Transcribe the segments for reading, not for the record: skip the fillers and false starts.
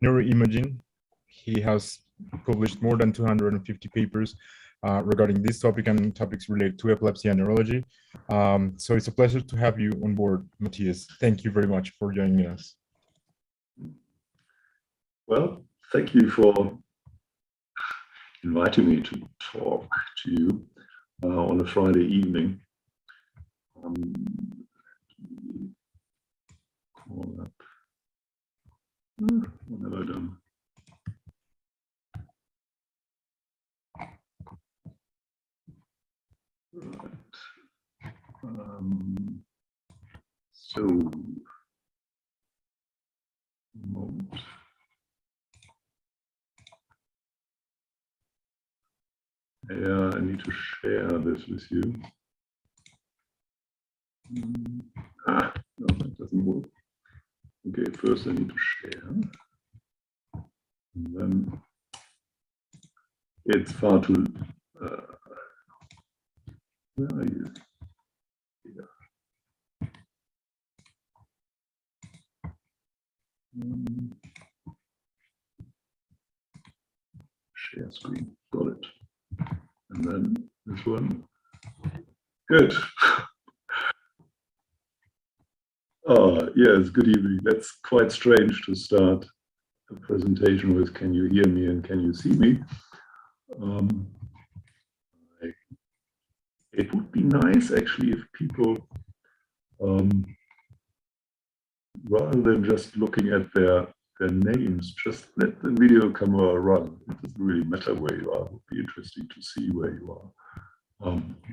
neuroimaging. He has published more than 250 papers regarding this topic and topics related to epilepsy and neurology. So it's a pleasure to have you on board, Matthias. Thank you very much for joining us. Well, thank you for inviting me to talk to you on a Friday evening. Call up. What have I done? Right. So, moment. Yeah, I need to share this with you. No, that doesn't work. Okay, first I need to share. And then it's far too. Where are you? Here. Share screen. Got it. And then this one. Good. Yes, good evening. That's quite strange to start a presentation with "Can you hear me and can you see me?" It would be nice actually if people, rather than just looking at their names, just let the video camera run. It doesn't really matter where you are. It would be interesting to see where you are.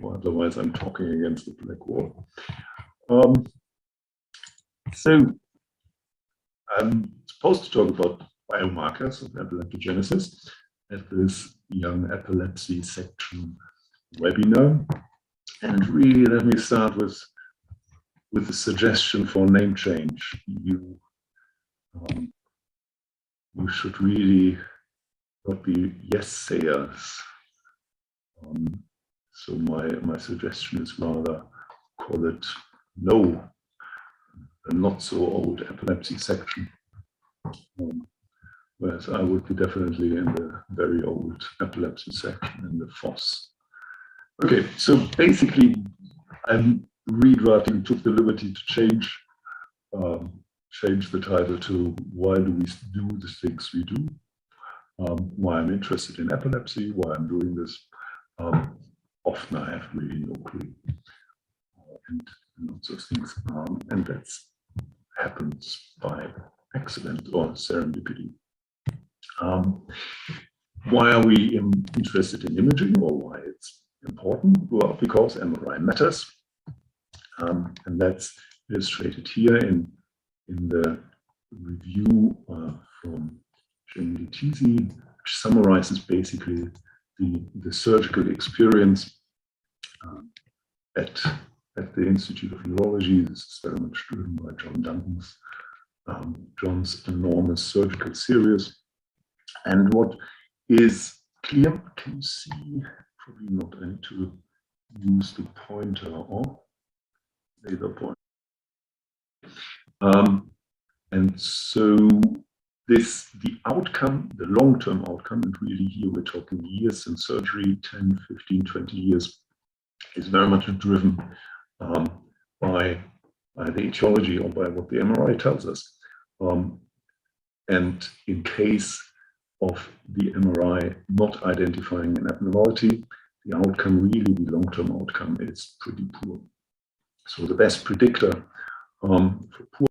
Well, otherwise I'm talking against the black wall. So I'm supposed to talk about biomarkers of epileptogenesis at this Young Epilepsy section webinar. And really, let me start with the suggestion for name change. You should really not be yes-sayers. So my suggestion is rather call it no, a not so old epilepsy section. Whereas I would be definitely in the very old epilepsy section in the FOSS. Okay, so basically I'm rewriting, took the liberty to change the title to "Why do we do the things we do?" Why I'm interested in epilepsy, why I'm doing this. Often I have really no clue. And lots of things. And that happens by accident or serendipity. Why are we interested in imaging, or why it's important? Well, because MRI matters. And that's illustrated here in the review from Ortiz, which summarizes basically the surgical experience at the Institute of Neurology. This is very much driven by John's enormous surgical series. And what is clear, can you see? Probably not. I need to use the pointer or laser pointer. And so the outcome, the long-term outcome, and really here we're talking years in surgery, 10, 15, 20 years, is very much driven by the etiology or by what the MRI tells us. And in case of the MRI not identifying an abnormality, the outcome, really the long-term outcome, is pretty poor. So the best predictor for poor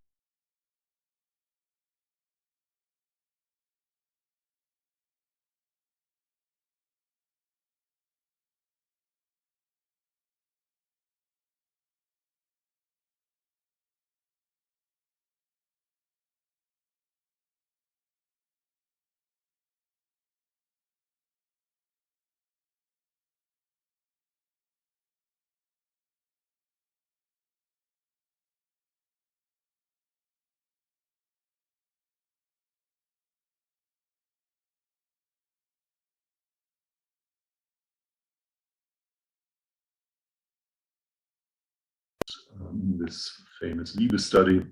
this famous Liebe study,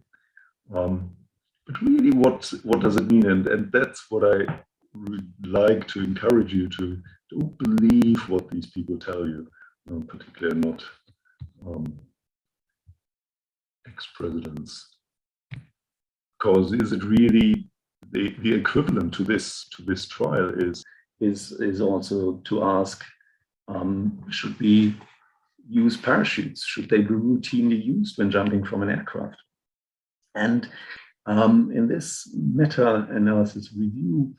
But really, what does it mean? And that's what I would like to encourage you to don't believe what these people tell you, particularly not ex-presidents. Because is it really the equivalent to this trial is also to ask, should we use parachutes? Should they be routinely used when jumping from an aircraft? And in this meta-analysis review,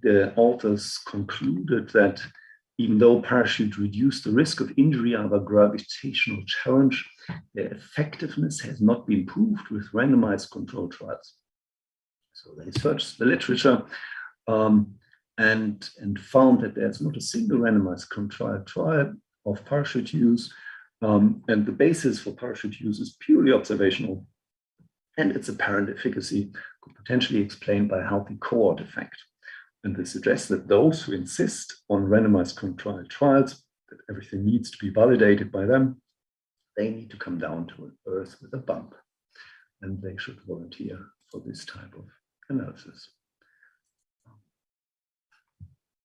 the authors concluded that even though parachute reduced the risk of injury under gravitational challenge, their effectiveness has not been proved with randomized controlled trials. So they searched the literature and found that there's not a single randomized controlled trial of parachute use, and the basis for parachute use is purely observational, and its apparent efficacy could potentially be explained by a healthy cohort effect. And this suggests that those who insist on randomized controlled trials, that everything needs to be validated by them, they need to come down to earth with a bump, and they should volunteer for this type of analysis.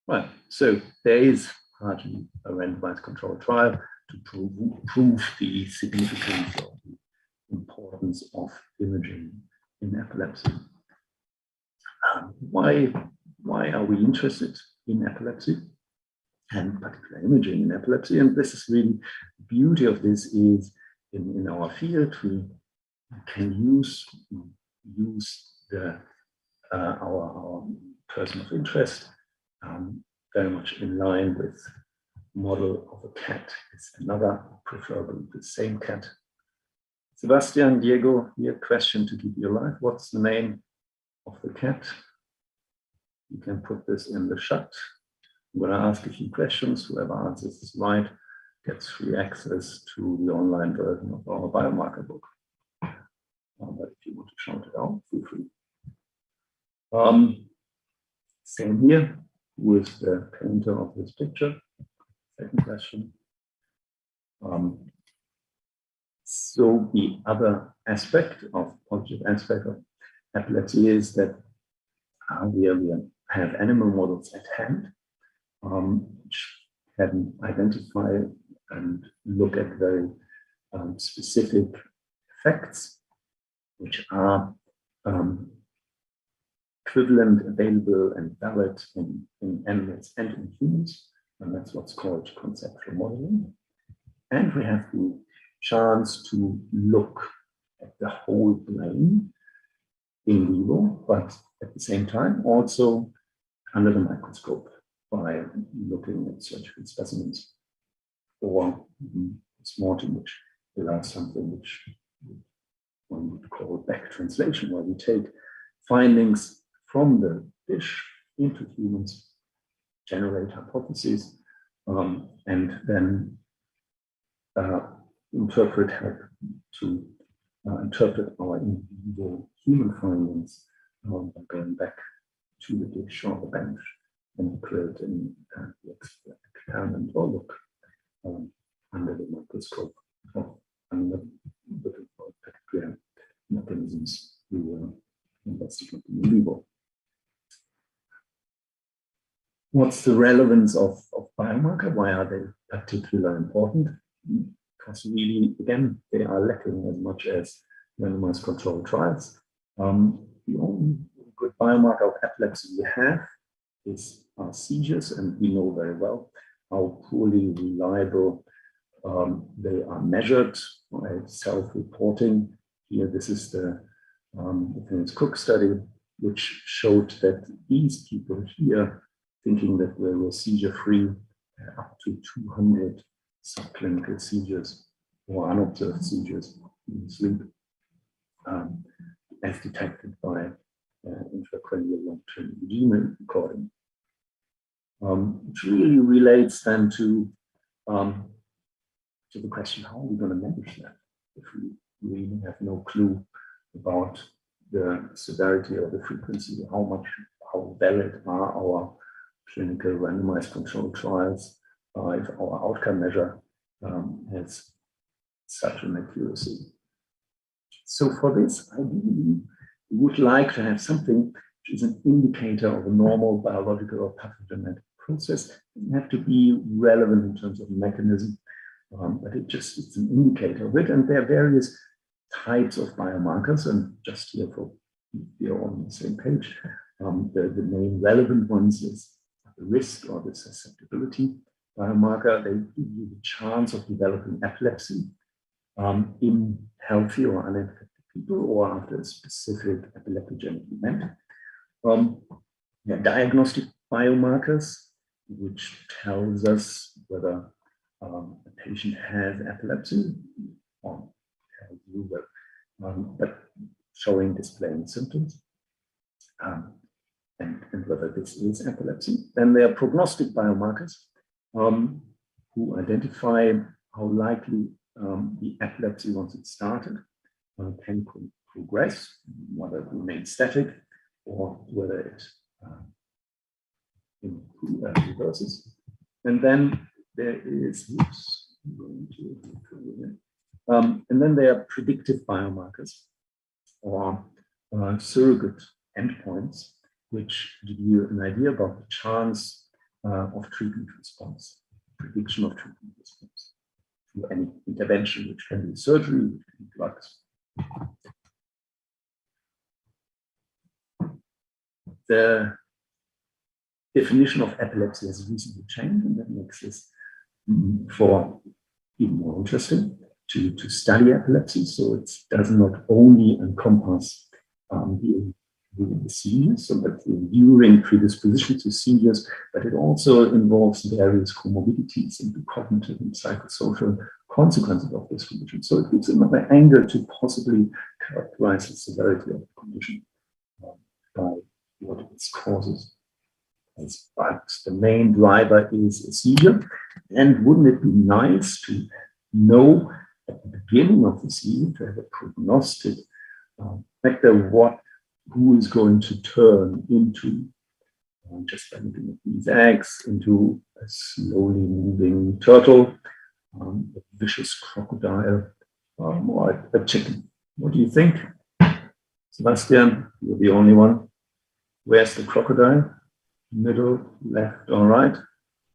Well, so there is hardly a randomized controlled trial to prove the significance or the importance of imaging in epilepsy. Why are we interested in epilepsy, and particularly imaging in epilepsy? And this is really the beauty of this is in our field we can use our person of interest very much in line with model of a cat. It's another, preferably the same cat. Sebastian, Diego, here question to keep you alive. What's the name of the cat? You can put this in the chat. I'm going to ask a few questions. Whoever answers this right gets free access to the online version of our biomarker book. But if you want to shout it out, feel free. Same here with the painter of this picture. Second question. So the other positive aspect of epilepsy is that we have animal models at hand, which can identify and look at very specific effects, which are equivalent, available, and valid in animals and in humans. And that's what's called conceptual modeling. And we have the chance to look at the whole brain in vivo, but at the same time also under the microscope by looking at surgical specimens or postmortem, which allows something which one would call back translation, where we take findings from the dish into humans, generate hypotheses, and then help to interpret our in vivo human findings by going back to the dish or the bench and create an experiment or look under the microscope under the particular mechanisms we were investigating in vivo. What's the relevance of biomarker? Why are they particularly important? Because really, again, they are lacking as much as randomized controlled trials. The only good biomarker of epilepsy we have is seizures, and we know very well how poorly reliable they are measured by self-reporting. Here, this is the famous Koepp study, which showed that these people here, thinking that they were seizure-free, up to 200 subclinical seizures or unobserved seizures in sleep, as detected by intracranial long-term EEG recording, which really relates then to the question: how are we going to manage that if we really have no clue about the severity or the frequency? How valid are our clinical randomized controlled trials if our outcome measure has such an accuracy? So for this, ideally, we would like to have something which is an indicator of a normal biological or pathogenetic process. It doesn't have to be relevant in terms of mechanism, but it's an indicator of it. And there are various types of biomarkers, and just here for you're on the same page. The main relevant ones is the risk or the susceptibility biomarker. They give you the chance of developing epilepsy in healthy or uninfected people or after a specific epileptogenic event. Diagnostic biomarkers, which tells us whether a patient has epilepsy, or tells you that showing displaying symptoms, and whether this is epilepsy. Then there are prognostic biomarkers who identify how likely the epilepsy, once it started, can progress, whether it remains static or whether it reverses. And then there is, and then there are predictive biomarkers or surrogate endpoints, which give you an idea about the chance of treatment response, prediction of treatment response to any intervention, which can be surgery, which can be drugs. The definition of epilepsy has recently changed, and that makes this for even more interesting to study epilepsy. So it does not only encompass the seizures, so that the enduring predisposition to seizures, but it also involves various comorbidities and the cognitive and psychosocial consequences of this condition. So it gives another angle to possibly characterize the severity of the condition by what its causes. But the main driver is a seizure. And wouldn't it be nice to know at the beginning of the seizure, to have a prognostic factor, who is going to turn into, just by looking at these eggs, into a slowly moving turtle, a vicious crocodile, or a chicken. What do you think? Sebastian, you're the only one. Where's the crocodile? Middle, left, or right?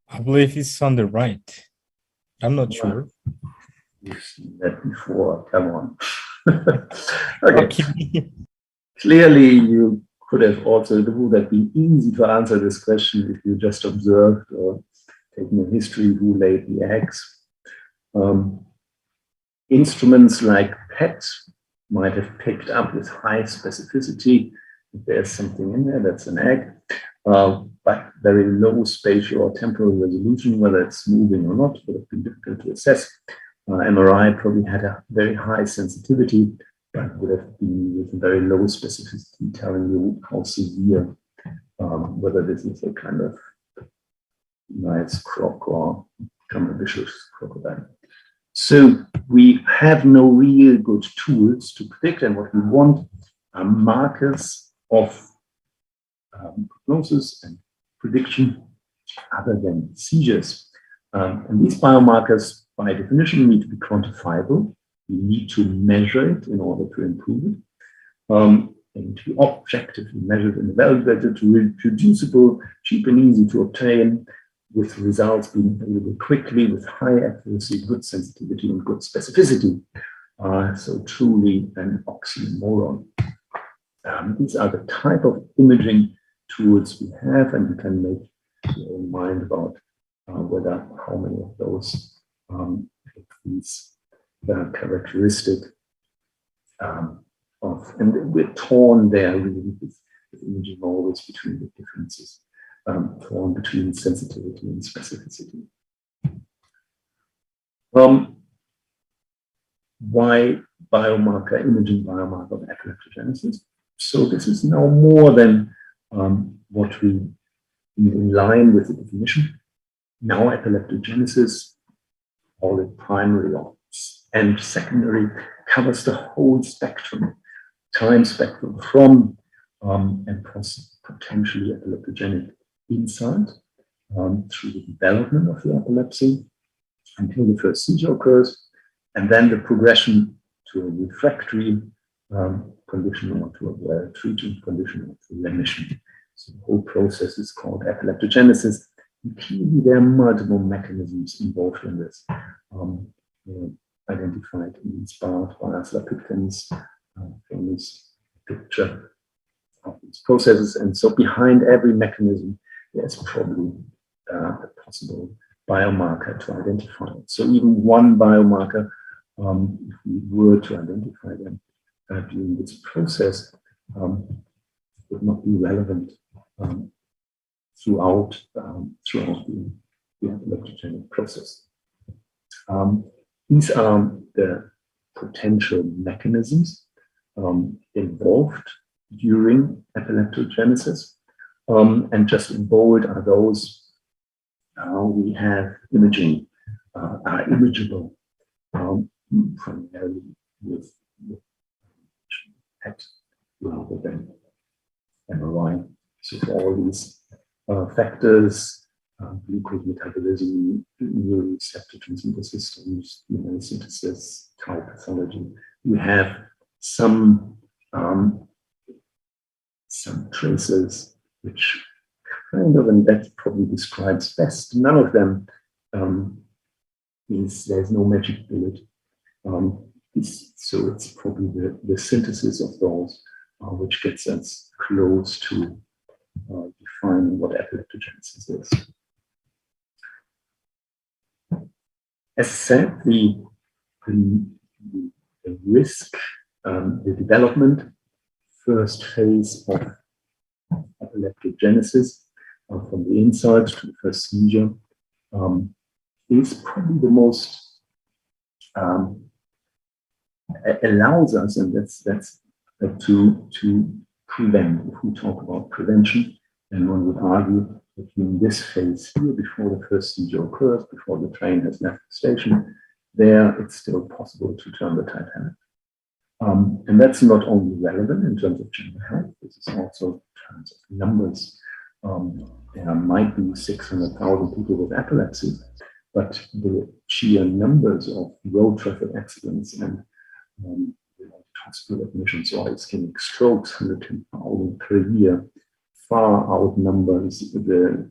I believe it's on the right. I'm not sure. You've seen that before. Come on. Okay. Clearly, you could have also, it would have been easy to answer this question if you just observed or taken a history who laid the eggs. Instruments like PET might have picked up with high specificity if there's something in there that's an egg, but very low spatial or temporal resolution, whether it's moving or not, would have been difficult to assess. MRI probably had a very high sensitivity, but would have been with very low specificity telling you how severe, whether this is a kind of nice croc or kind of vicious crocodile. So we have no real good tools to predict, and what we want are markers of prognosis and prediction other than seizures. And these biomarkers, by definition, need to be quantifiable. We need to measure it in order to improve it, and to be objectively measured and evaluated, to reproducible, cheap and easy to obtain, with results being available quickly, with high accuracy, good sensitivity, and good specificity. So truly an oxymoron. These are the type of imaging tools we have, and you can make your own mind about how many of those these characteristic and we're torn there really with imaging always between the differences, torn between sensitivity and specificity. Why biomarker, imaging biomarker of epileptogenesis? So this is now more than what we in line with the definition. Now epileptogenesis, call it primary and secondary, covers the whole spectrum, time spectrum from and potentially epileptogenic insight through the development of the epilepsy until the first seizure occurs, and then the progression to a refractory condition or to a well-treated condition or to remission. So the whole process is called epileptogenesis. And clearly, there are multiple mechanisms involved in this, identified in these bars by Ursula Pipkin's famous picture of these processes. And so behind every mechanism, there's probably a possible biomarker to identify it. So even one biomarker, if we were to identify them during this process, would not be relevant throughout the epileptogenic process. These are the potential mechanisms involved during epileptogenesis, and just in bold are those we have imaging, are imageable, primarily with PET rather than MRI. So for all these factors, glucose metabolism, neuroreceptor transmitter systems, DNA synthesis, tau pathology, we have some traces which kind of, and that probably describes best, none of them there's no magic bullet. So it's probably the synthesis of those which gets us close to defining what epileptogenesis is. As said, the risk, the development first phase of epileptogenesis from the inside to the first seizure is probably the most allows us, and that's to prevent. If we talk about prevention, then one would argue that in this phase here, before the first seizure occurs, before the train has left the station, there it's still possible to turn the Titanic. And that's not only relevant in terms of general health, this is also in terms of numbers. There might be 600,000 people with epilepsy, but the sheer numbers of road traffic accidents and hospital admissions or ischemic strokes, 110,000 per year, far outnumbers the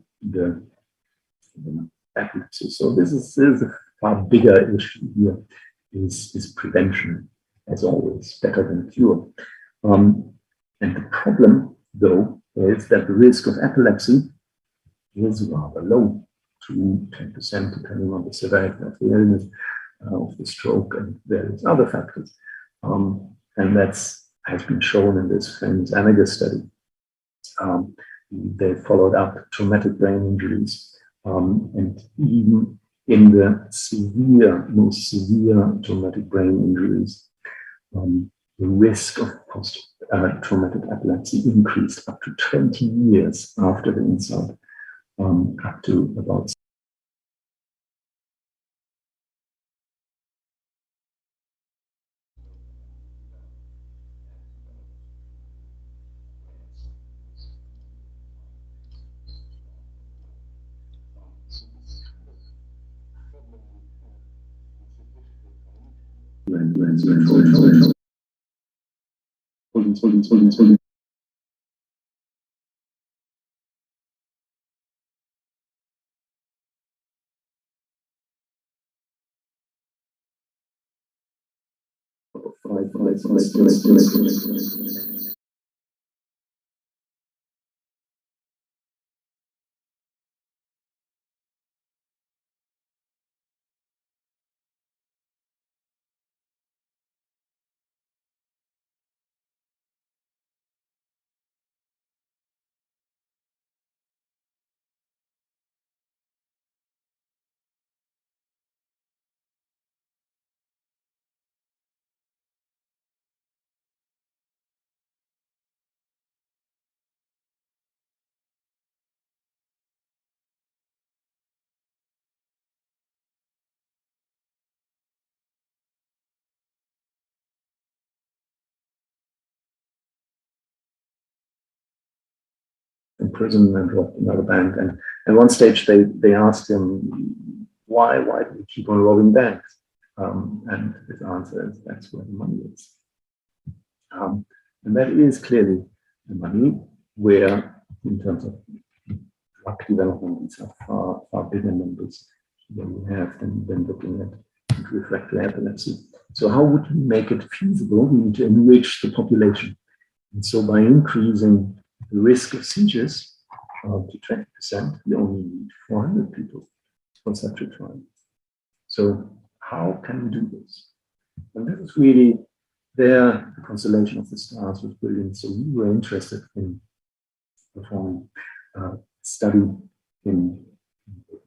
epilepsy. So this is a far bigger issue here, is prevention, as always, better than cure. And the problem, though, is that the risk of epilepsy is rather low, 2–10%, depending on the severity of the illness, of the stroke, and various other factors. And that's has been shown in this famous Anaga study. They followed up traumatic brain injuries, and even in the most severe traumatic brain injuries, the risk of post-traumatic epilepsy increased up to 20 years after the insult, up to about . In prison and robbed another bank, and at one stage they asked him why do you keep on robbing banks, and his answer is that's where the money is. And that is clearly the money where, in terms of drug development, these are far bigger numbers than we have than looking at refractory epilepsy. So how would we make it feasible? We need to enrich the population. And so by increasing the risk of seizures to 20%, we only need 400 people for such a trial. So how can we do this? And this is really the constellation of the stars was brilliant. So we were interested in performing a study in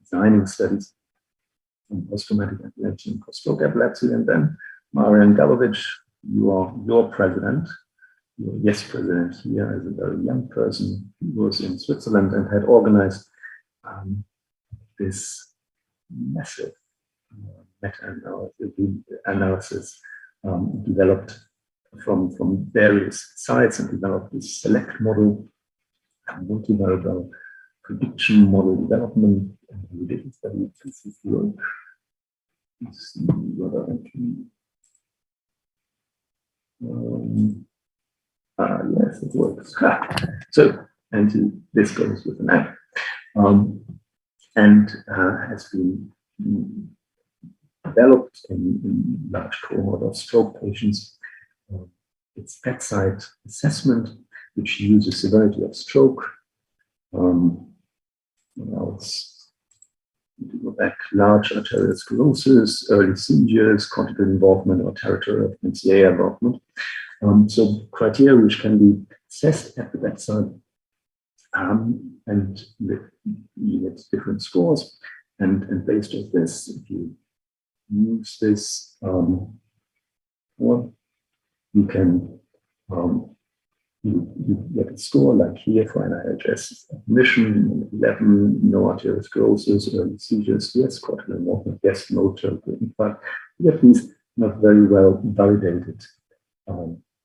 designing studies in post-traumatic epilepsy and post-stroke epilepsy. And then Marian Galovich, you are your president. Your yes president here as a very young person. He was in Switzerland and had organized this massive meta-analysis developed from various sites and developed this select model, multivariable prediction model development. And we did a study of this work. Let's see whether I can. Yes, it works. So, and this goes with an app, and has been developed in large cohort of stroke patients. It's bedside assessment, which uses severity of stroke. What else? To go back, large arterial sclerosis, early seizures, cortical involvement, or territorial MCA involvement. So criteria which can be assessed at the bedside, and you get different scores, and based on this, if you use this one, you can you get a score like here for NIHS admission, 11, no arterial sclerosis, early seizures, yes, cortical involvement, yes, no territorial impact. You get these not very well validated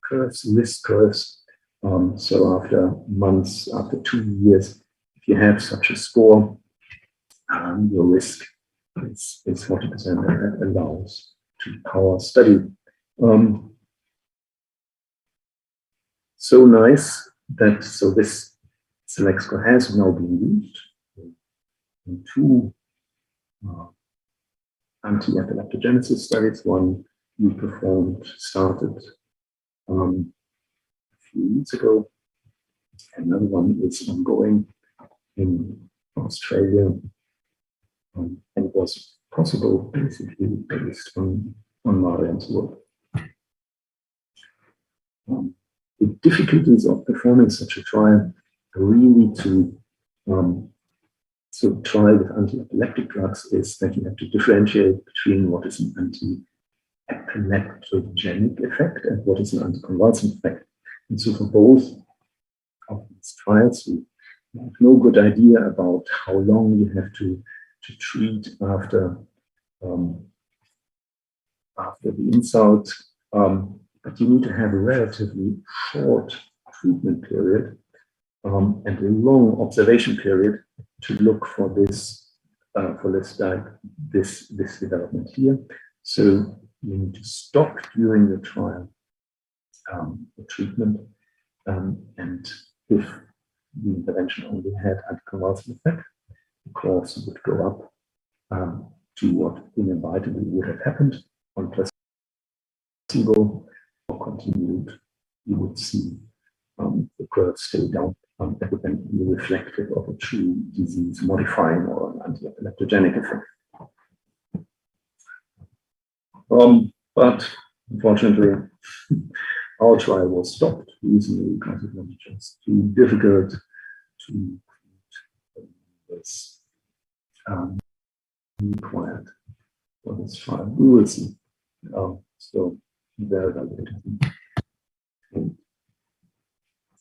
curves, risk curves. So after months, after 2 years, if you have such a score, your risk is 40%, and that allows to power study. So nice that this select score has now been used in 2 anti-epileptogenesis studies. One we started a few weeks ago. Another one is ongoing in Australia, and it was possible basically based on Marian's work. The difficulties of performing such a trial are really to try with anti-epileptic drugs is that you have to differentiate between what is an anti-epileptogenic effect and what is an anticonvulsant effect. And so for both of these trials, we have no good idea about how long you have to treat after the insult, but you need to have a relatively short treatment period and a long observation period to look for this development here. So you need to stop during the trial the treatment, and if the intervention only had anticonvulsant effect, the course would go up to what inevitably would have happened on placebo or continued. You would see the curve stay down. That would then be reflective of a true disease modifying or an anti-epileptogenic effect. But unfortunately, our trial was stopped recently because it was just too difficult to this required for this trial. We will see. So they're evaluating.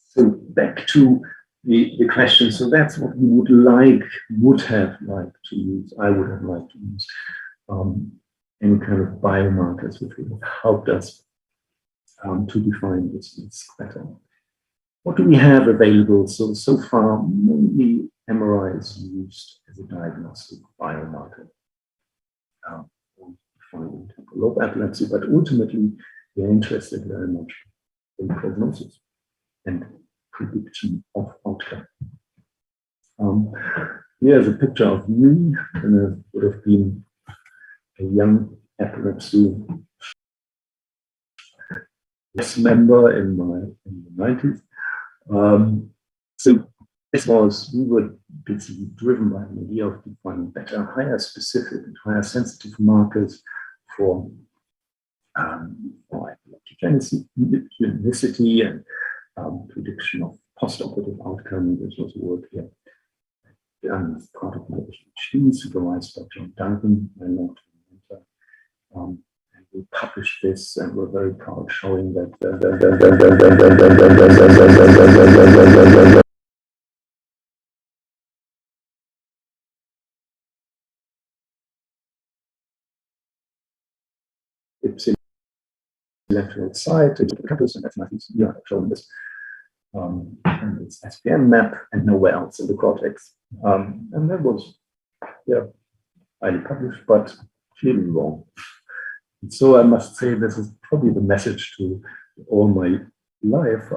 So back to the question. So that's what we would have liked to use. I would have liked to use any kind of biomarkers which would have helped us to define this risk better. What do we have available? So far, mainly MRI is used as a diagnostic biomarker for temporal lobe epilepsy, but ultimately we're interested very much in prognosis and prediction of outcome. Here's a picture of me, and I would have been a young epilepsy member in the 90s. So this was, we were basically driven by the idea of defining better, higher specific and higher sensitive markers for epileptogenesis and prediction of postoperative outcome. This was work here as part of my PhD, supervised by John Duncan, my long-term mentor. And we published this, and we're very proud, showing that it's in the lateral side, to the campus, and that's Matthias here showing this. And it's SPM map and nowhere else in the cortex. And that was, highly published, but clearly wrong. And so I must say this is probably the message to all my life.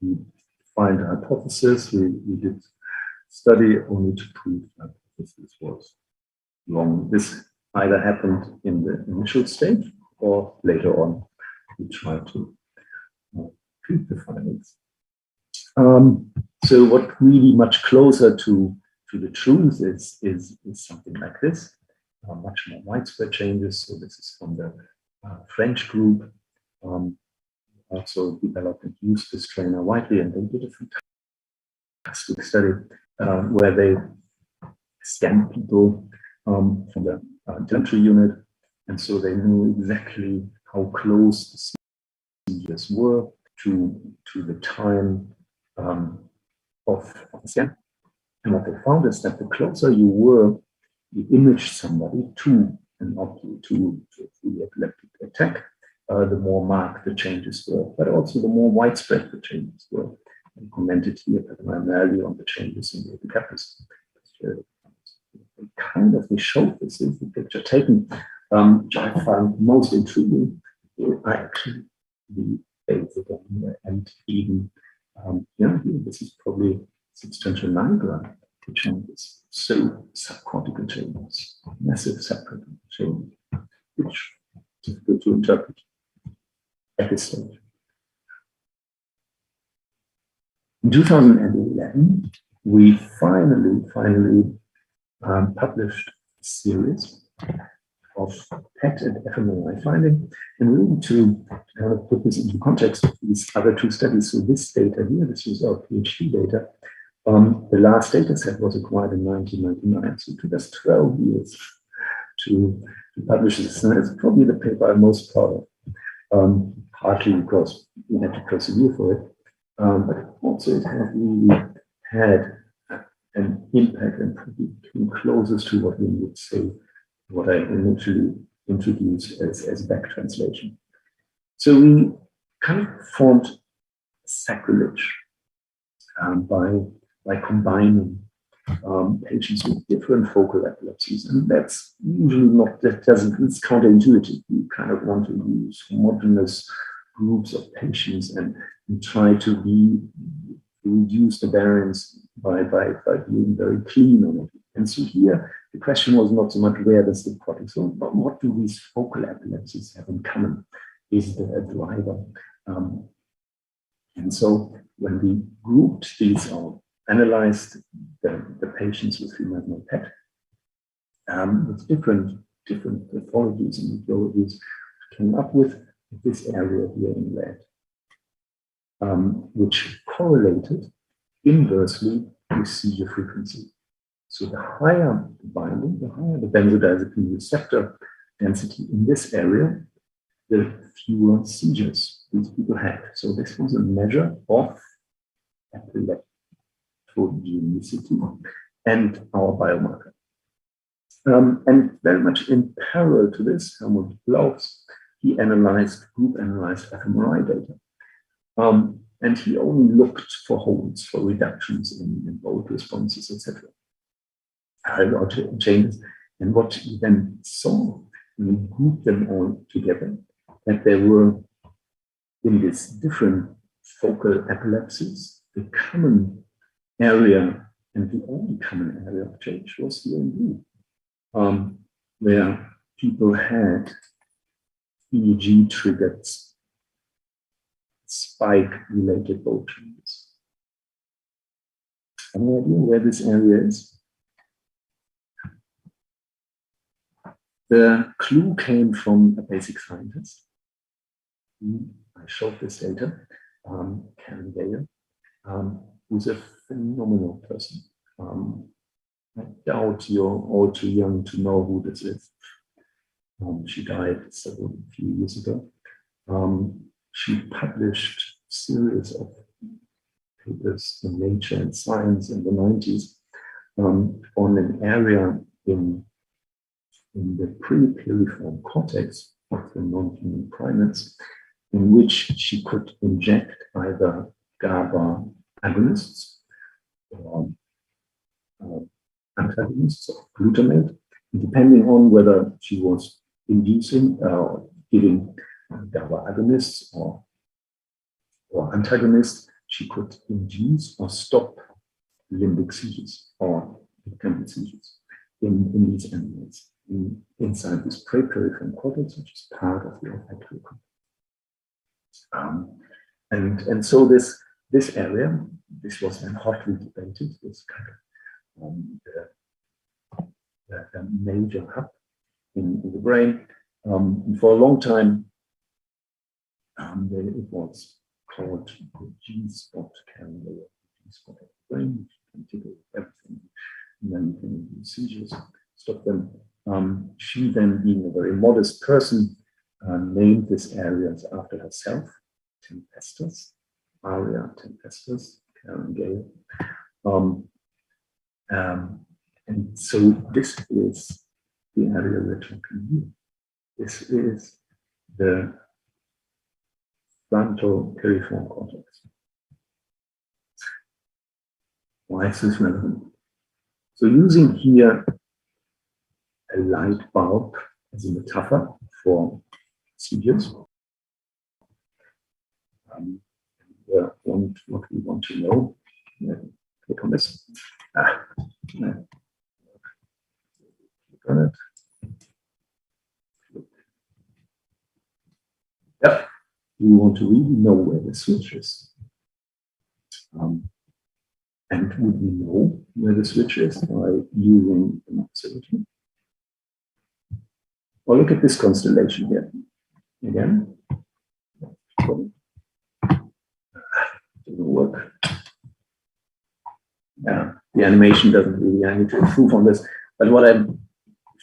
We find a hypothesis, we did study only to prove that this was wrong. This either happened in the initial stage or later on. We try to prove the findings. So what really much closer to the truth is something like this, much more widespread changes. So this is from the French group, also developed and used this trainer widely, and they did a fantastic study where they scanned people from the telemetry unit, and so they knew exactly how close the seizures were to the time of the scan. And what they found is that the closer you imaged somebody to an object, to the epileptic attack, the more marked the changes were, but also the more widespread the changes were. And commented here primarily on the changes in the hippocampus. They showed this in the picture taken, which I found most intriguing. I actually the basic and even this is probably substantial nigra changes, so subcortical changes, massive subcortical changes, which is difficult to interpret at this stage. In 2011, we finally published a series of PET and fMRI finding, and really to kind of put this into context of these other two studies. So this data here, this was our PhD data. The last data set was acquired in 1999, so it took us 12 years to publish this. And it's probably the paper I'm most proud of, partly because we had to persevere for it, but also it has really had an impact and probably came closest to what we would say, what I initially introduced as back translation. So we kind of formed sacrilege by combining patients with different focal epilepsies, and that's usually not, it's counterintuitive. You kind of want to use homogeneous groups of patients and try to reduce the variance by being very clean on it. And so here, the question was not so much where does the cortex go, but what do these focal epilepsies have in common? Is there a driver? And so when we grouped these or analyzed the patients with female PET with different pathologies and etiologies, came up with this area here in red, which correlated inversely with seizure frequency. So the higher the binding, the higher the benzodiazepine receptor density in this area, the fewer seizures these people had. So this was a measure of epileptogenicity and our biomarker. And very much in parallel to this, Helmut Blaus, he group analyzed fMRI data. And he only looked for holds, for reductions in both responses, etc. Changes. And what he then saw, when we grouped them all together, that there were in these different focal epilepsies, the common area and the only common area of change was here in blue, where people had EEG-triggered spike-related boat changes. Any idea where this area is? The clue came from a basic scientist. I showed this data, Karen Gale, who's a phenomenal person. I doubt you're all too young to know who this is. She died a few years ago. She published a series of papers in Nature and Science in the 90s on an area in the pre-piriform cortex of the non-human primates, in which she could inject either GABA agonists or antagonists of glutamate, depending on whether she was inducing or giving GABA agonists or antagonists, she could induce or stop limbic seizures or hippocampal seizures in these animals inside this pre-piriform cortex, which is part of the olfactory cortex. And so this area, this was then hotly debated, this kind of the major hub in the brain. And for a long time, it was called the G-spot carrying the G-spot of the brain, which can tickle everything, and then you can induce seizures, stop them. She then, being a very modest person, named this area after herself, Tempestus, Aria Tempestus, Karen Gale. And so this is the area we're talking here. This is the frontal piriform cortex. Why is this relevant? So using here a light bulb as a metaphor for seizures, what we want to know. Click on this. Click on it. Yep. We want to really know where the switch is. And would we know where the switch is by using an observatory? Well, look at this constellation here. Again. Doesn't work. Yeah, the animation doesn't really, I need to improve on this. But if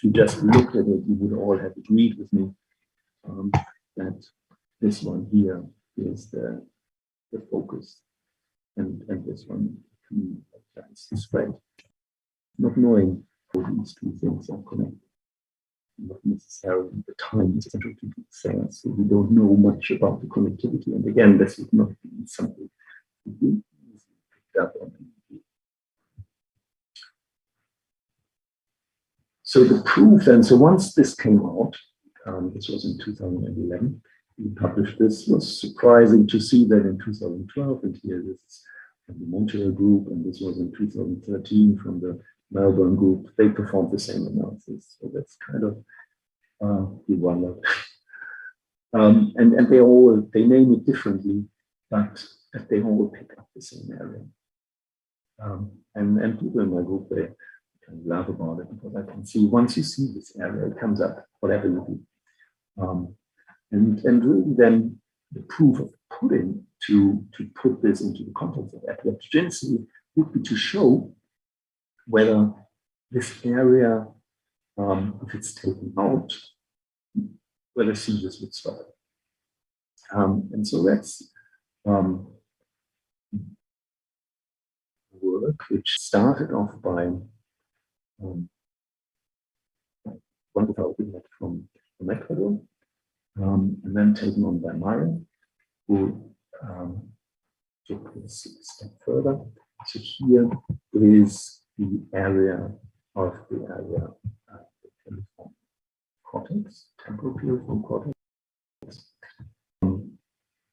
you just looked at it, you would all have agreed with me that this one here is the focus, and this one is the spread. Not knowing how these two things are connected. Not necessarily the time is essential to science, so we don't know much about the connectivity. And again, this would not be something we picked up on. So the proof then, so once this came out, this was in 2011, we published this, was surprising to see that in 2012, and here this is from the Montreal group, and this was in 2013 from the Melbourne group, they performed the same analysis. So that's kind of the one. And they name it differently, but they all pick up the same area. And people in my group, they kind of laugh about it because I can see once you see this area, it comes up, whatever you do. And really then the proof of pudding to put this into the context of epileptogenesis would be to show whether this area, if it's taken out, whether seizures would stop. And so that's work which started off by one without from Ecuador, and then taken on by Maya, who took this a step further. So here is the area of the piriform cortex, temporal piriform cortex.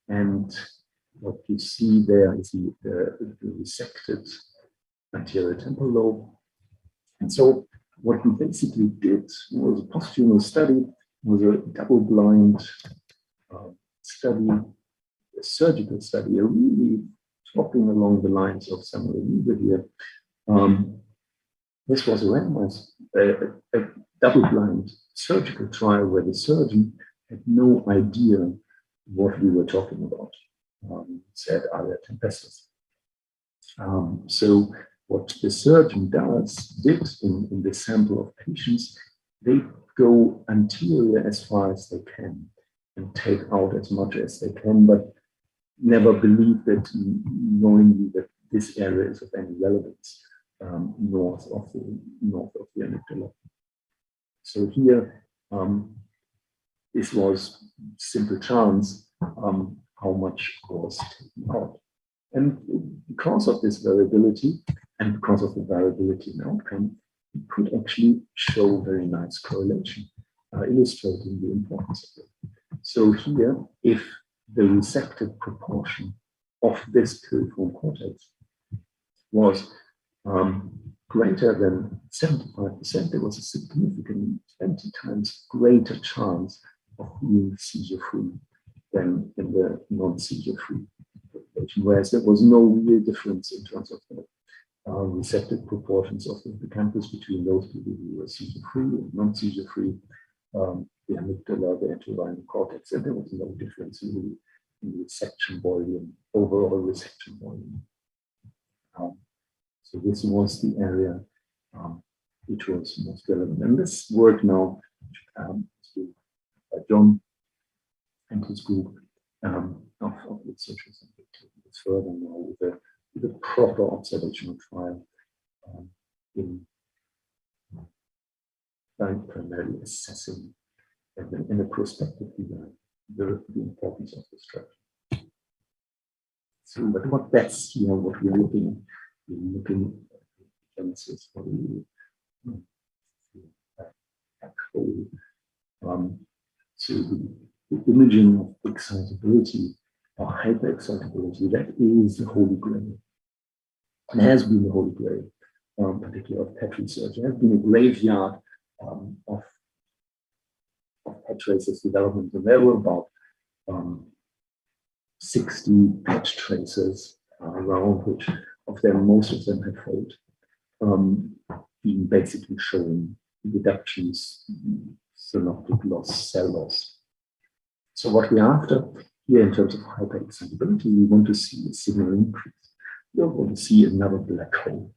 And what you see there is the resected anterior temporal lobe. And so what we basically did was a posthumous study, was a double-blind study, a surgical study, a really talking along the lines of Samuel Lieber here. This was a randomized, a double-blind surgical trial where the surgeon had no idea what we were talking about. Said, are there tempestuous? So what the surgeon did in this sample of patients, they go anterior as far as they can and take out as much as they can, but never believe that knowingly that this area is of any relevance north of the amygdala. So here, this was simple chance how much was taken out. And because of this variability and because of the variability in outcome, we could actually show very nice correlation, illustrating the importance of it. So here, if the resected proportion of this piriform cortex was greater than 75%, there was a significant 20 times greater chance of being seizure-free than in the non-seizure-free population, whereas there was no real difference in terms of the resected proportions of the hippocampus between those people who were seizure-free and non-seizure-free, the amygdala, the entorhinal cortex, and there was no difference in the resection volume, overall resection volume. So this was the area which was most relevant. And this work now by John and his group of researchers and taking this further now with a proper observational trial in primarily assessing in a prospective design the importance of the structure. So, but what that's here, what we're looking at Genesis, what we so the imaging of excitability or hyperexcitability, that is the holy grail. It has been the holy grail, particularly of PET research. It has been a graveyard of PET tracers development, and there were about 60 PET tracers around, which of them, most of them had failed, being basically showing reductions, synaptic loss, cell loss. So what we're after here in terms of hyperexcitability, we want to see a signal increase. We don't want to see another black hole.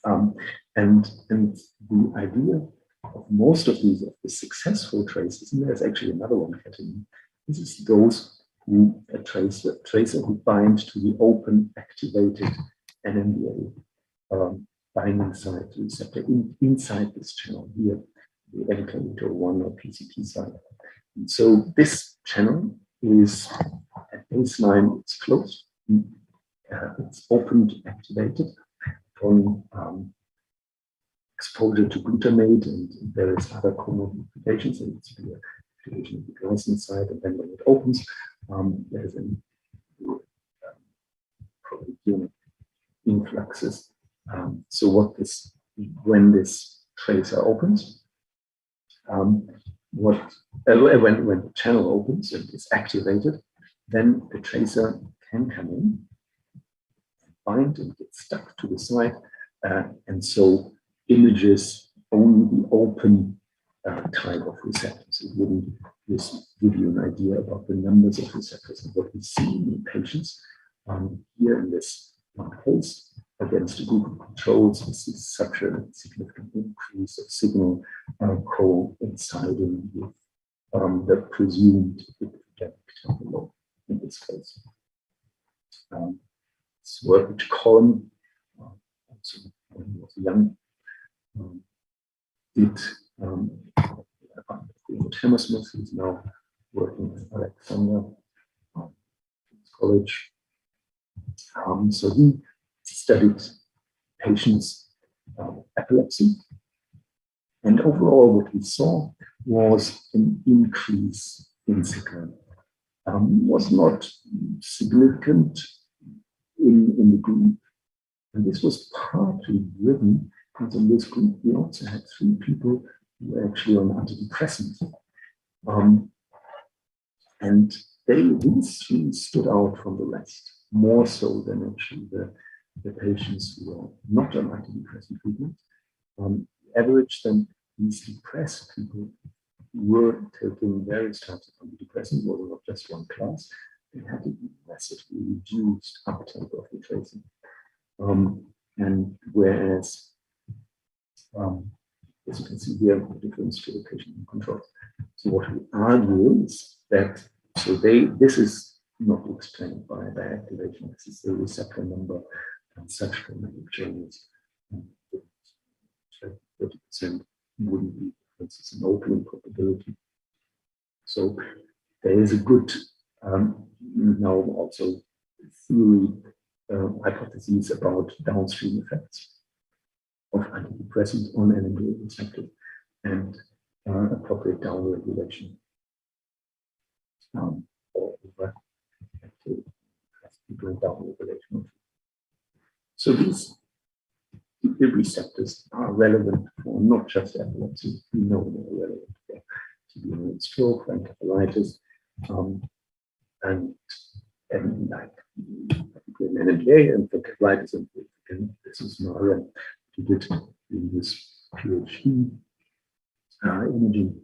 And the idea of most of these, of the successful traces, and there's actually another one ketamine, this is those who a tracer who bind to the open activated NMDA binding site receptor inside this channel here, the NK1 or PCP site. And so this channel is at baseline, it's closed, it's opened, activated on exposure to glutamate and various other comorbidifications, and it's the activation of the glycine site, and then when it opens, there's an proteogenic influxes. So when this tracer opens, when the channel opens and is activated, then the tracer can come in, bind and get stuck to the site, and so images only the open type of receptors. It wouldn't just give you an idea about the numbers of receptors and what we see in patients. Here in this one case, against a group of controls, we see such a significant increase of signal coinciding with the presumed epidemic temporal in this case. This work which Koepp, also when he was young, did with Hammersmith. He's now working at Alexander College. So he studied patients' epilepsy, and overall what we saw was an increase in signal was not significant in the group. And this was partly driven, because in this group we also had 3 people who were actually on antidepressants. And these 3 stood out from the rest, more so than actually the patients who were not on antidepressant treatment. Average then, these depressed people were taking various types of antidepressants, was not just one class. They had a massively reduced uptake of the tracing. And whereas, as you can see here, the difference to the patient control. So what we argue is that, this is not explained by their activation. This is the receptor number and such dramatic changes. 30% wouldn't be, for instance, an opening probability. So there is a good, now also theory, hypotheses about downstream effects of antidepressants on NMDA receptor and appropriate downregulation. Or overactive downregulation. So these receptors are relevant for not just epilepsy. We know they're relevant for TBI and stroke, for encephalitis, and like NMDA and for encephalitis. And this is Maria who did in this PhD imaging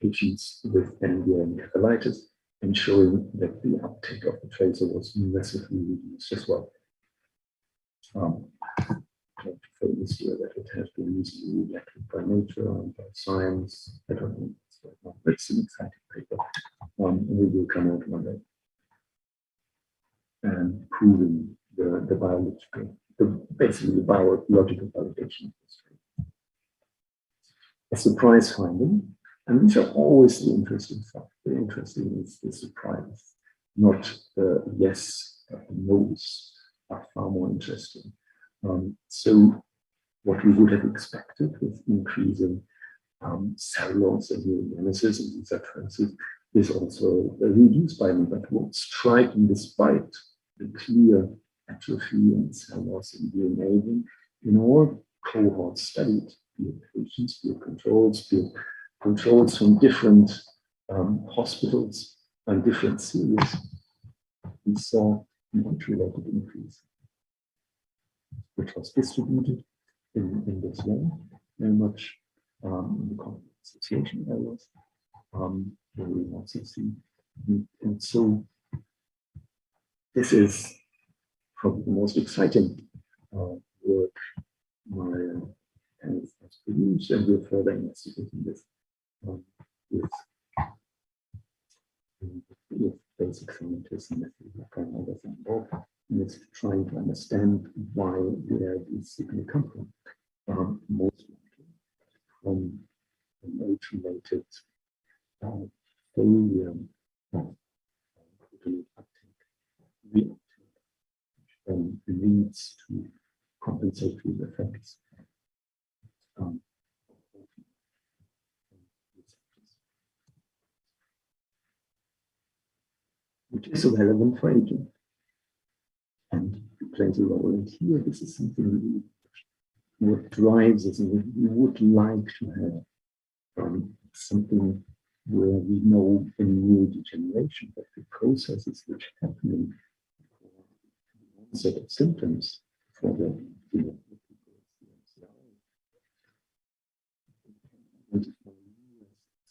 patients with NMDA and encephalitis and showing that the uptake of the tracer was massively reduced as well. This here that it has been easily rejected by nature and by science. I don't know. It's an exciting paper. We will come out one day and proving the biological, basically the biological validation of this. A surprise finding, and these are always the interesting stuff. The interesting is the surprise, not the yes or no's are far more interesting. So what we would have expected with increasing cell loss and neurogenesis and these occurrences is also reduced by them. But what's striking, despite the clear atrophy and cell loss in DNA aging, in all cohorts studied, be it patients, be it controls from different hospitals and different series, we saw an age-related increase, which was distributed in this way, very much in the conflict association areas, where we also see. And so this is probably the most exciting work my has produced, and we're further investigating this with basic scientists and others involved. And it's trying to understand where these signals come from. Most likely from an age-related failure of protein uptake, reuptake, which leads to compensatory effects. Which is relevant for aging and plays a role. And here, this is something what drives us, and we would like to have something where we know in neurodegeneration that the processes which happen for the onset of symptoms for the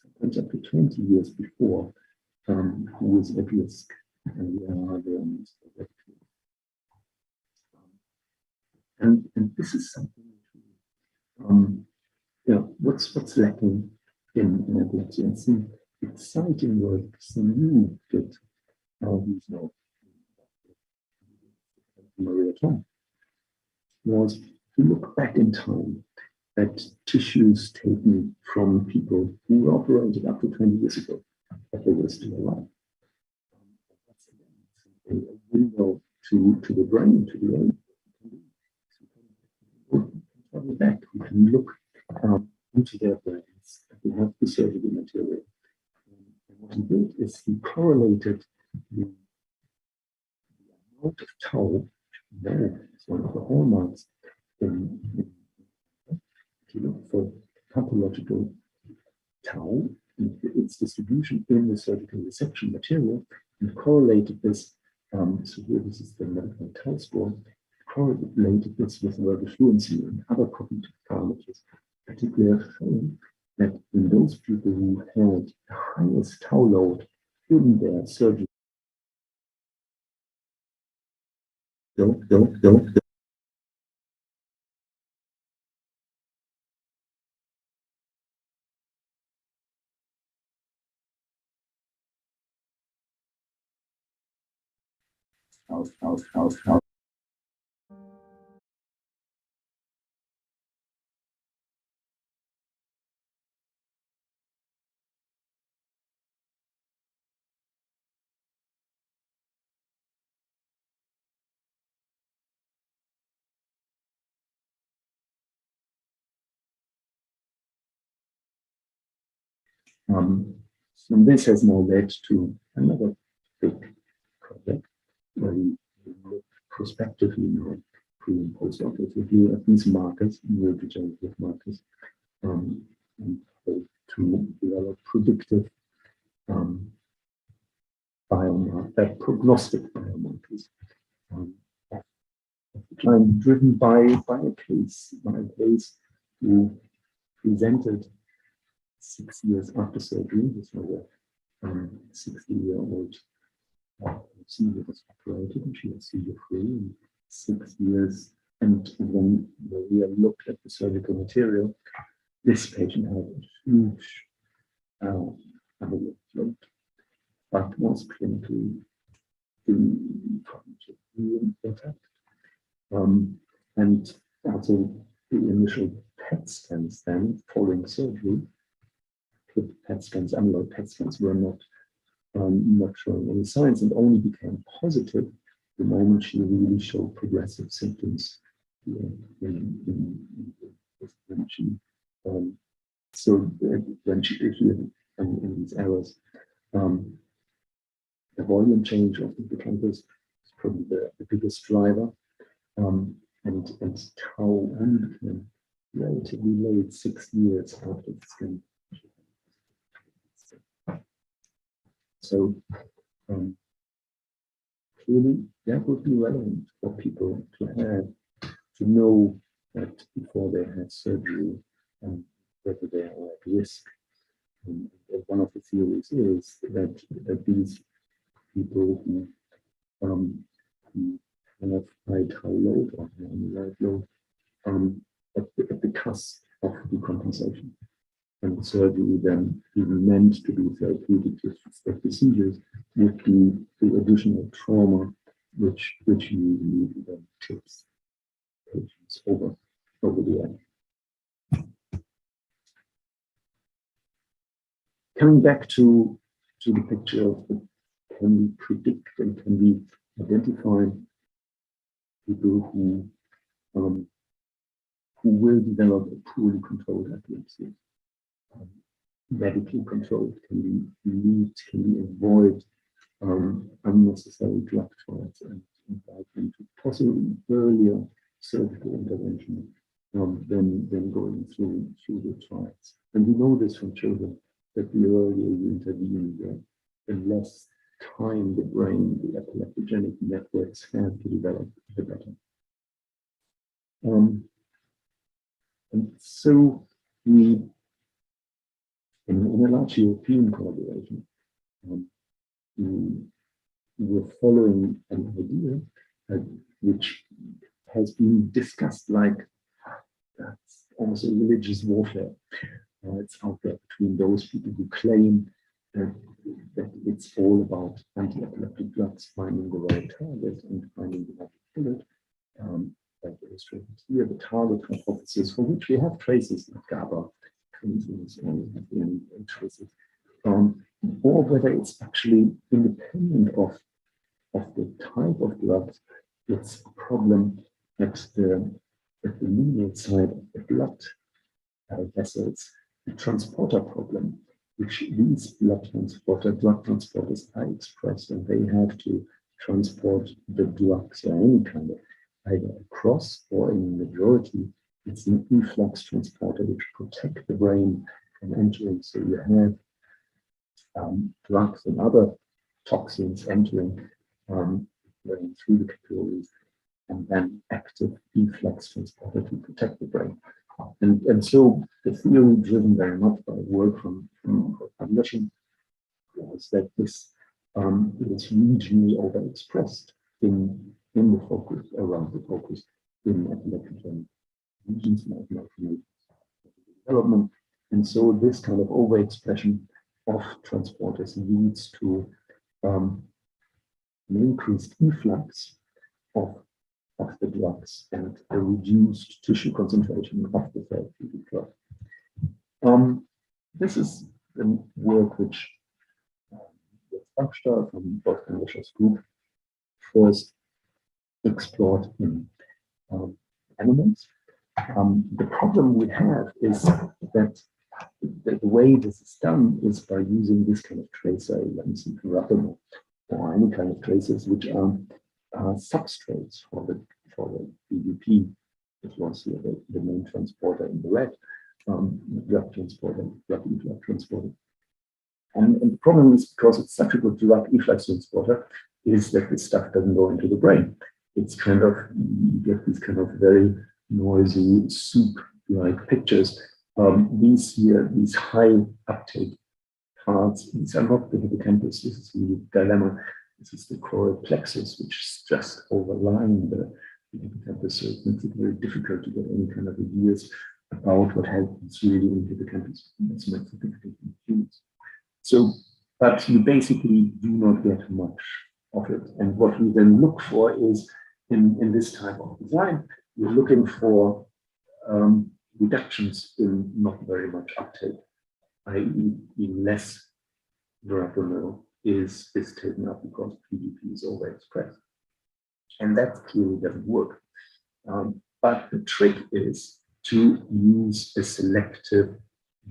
sometimes up to 20 years before who is at risk and where are they on this trajectory. And this is something what's lacking in epilepsy, and some exciting work, some new that who's now Maria was to look back in time at tissues taken from people who were operated up to 20 years ago, but they were still alive. A window to the brain, to the brain. We can back, we can look into their brains. We have the surgical material. And what he did is he correlated the amount of tau, which we know is one of the hallmarks if you look for pathological tau, its distribution in the surgical resection material, and correlated this. So here, this is the medical tau score. Correlated this with verbal fluency and other cognitive parameters, particularly showing that in those people who had the highest tau load in their surgery, so this has now led to another big project where we look prospectively now, pre and post operatively at these markers, neurodegenerative markers, and to develop predictive biomarkers, prognostic biomarkers. I'm driven by a case who presented 6 years after surgery. This was a 60-year-old seizure was operated, and she was seizure-free in 6 years. And when we looked at the surgical material, this patient had a huge amyloid load, but was clinically intact. And also the initial PET scans then following surgery, PET scans, amyloid PET scans were not showing any signs, and only became positive the moment she really showed progressive symptoms when she in these errors. The volume change of the hippocampus is probably the biggest driver, and tau became relatively late, 6 years after the scan. So clearly that would be relevant for people to know that before they had surgery, whether they are at risk. And one of the theories is that these people who have high tau load or high amyloid load at the cusp of decompensation. And surgery then, even meant to be therapeutic to stop the seizures, would be the additional trauma which usually then tips patients over the edge. Coming back to the picture of can we predict and can we identify people who will develop a poorly controlled epilepsy? Medically controlled, can we avoid unnecessary drug trials and invite them to possibly earlier surgical intervention than going through the trials. And we know this from children, that the earlier you intervene, the less time the brain, the epileptogenic networks have to develop, the better. And so we, in a large European collaboration, we were following an idea which has been discussed like almost a religious warfare. It's out there between those people who claim that it's all about anti-epileptic drugs, finding the right target and finding the right bullet. Like illustrated here, the target hypothesis, for which we have traces like GABA, traces, or whether it's actually independent of the type of drugs. It's a problem at the luminate side of the blood vessels, the transporter problem, which these drug transporters are expressed, and they have to transport the drugs or any kind of either across or in the majority, it's an efflux transporter which protect the brain from entering. So you have drugs and other toxins entering going through the capillaries, and then active efflux transporter to protect the brain. And so the theory, driven very much by work from publishing, was that this is regionally overexpressed in the focus, around the focus in epileptogenesis regions and epileptic development. And so this kind of overexpression of transporters leads to an increased efflux of the drugs and a reduced tissue concentration of the therapeutic drug. This is the work which from Prof. group first explored in animals. The problem we have is that the way this is done is by using this kind of tracer, verapamil, or any kind of tracers which are substrates for the PGP, which was the main transporter in the rat, drug transporter, drug efflux transporter. And the problem is, because it's such a good drug efflux transporter, is that this stuff doesn't go into the brain. It's kind of, you get these kind of very noisy soup-like pictures. These here, these high uptake parts, these are not the hippocampus. This is really a dilemma. This is the choroid plexus, which is just overlying the hippocampus. So it makes it very difficult to get any kind of ideas about what happens really in the hippocampus. That's makes it difficult in humans. So, but you basically do not get much of it. And what we then look for is, in this type of design, you're looking for reductions in not very much uptake, i.e. less verapamil is taken up because PGP is overexpressed. And that clearly doesn't work. But the trick is to use a selective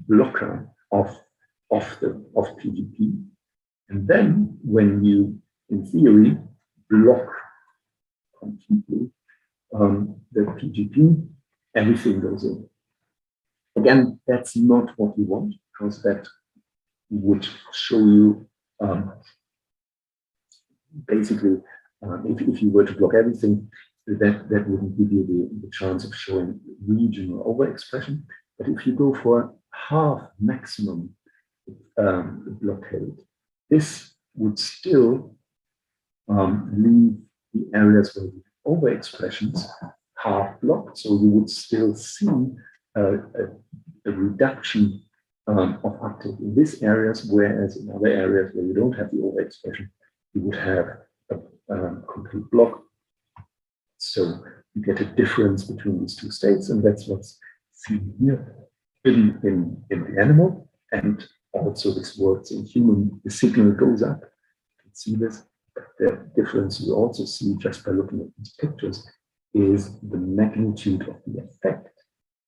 blocker of PGP. And then when you, in theory, block completely the PGP, everything goes in. Again, that's not what you want, because that would show you basically, if you were to block everything, that wouldn't give you the chance of showing regional overexpression. But if you go for half maximum blockade, this would still leave the areas where the overexpressions half blocked. So you would still see a reduction of uptake in these areas, whereas in other areas where you don't have the overexpression, you would have a complete block. So you get a difference between these two states, and that's what's seen here in the animal. And also this works in human. The signal goes up. You can see this. The difference you also see just by looking at these pictures is the magnitude of the effect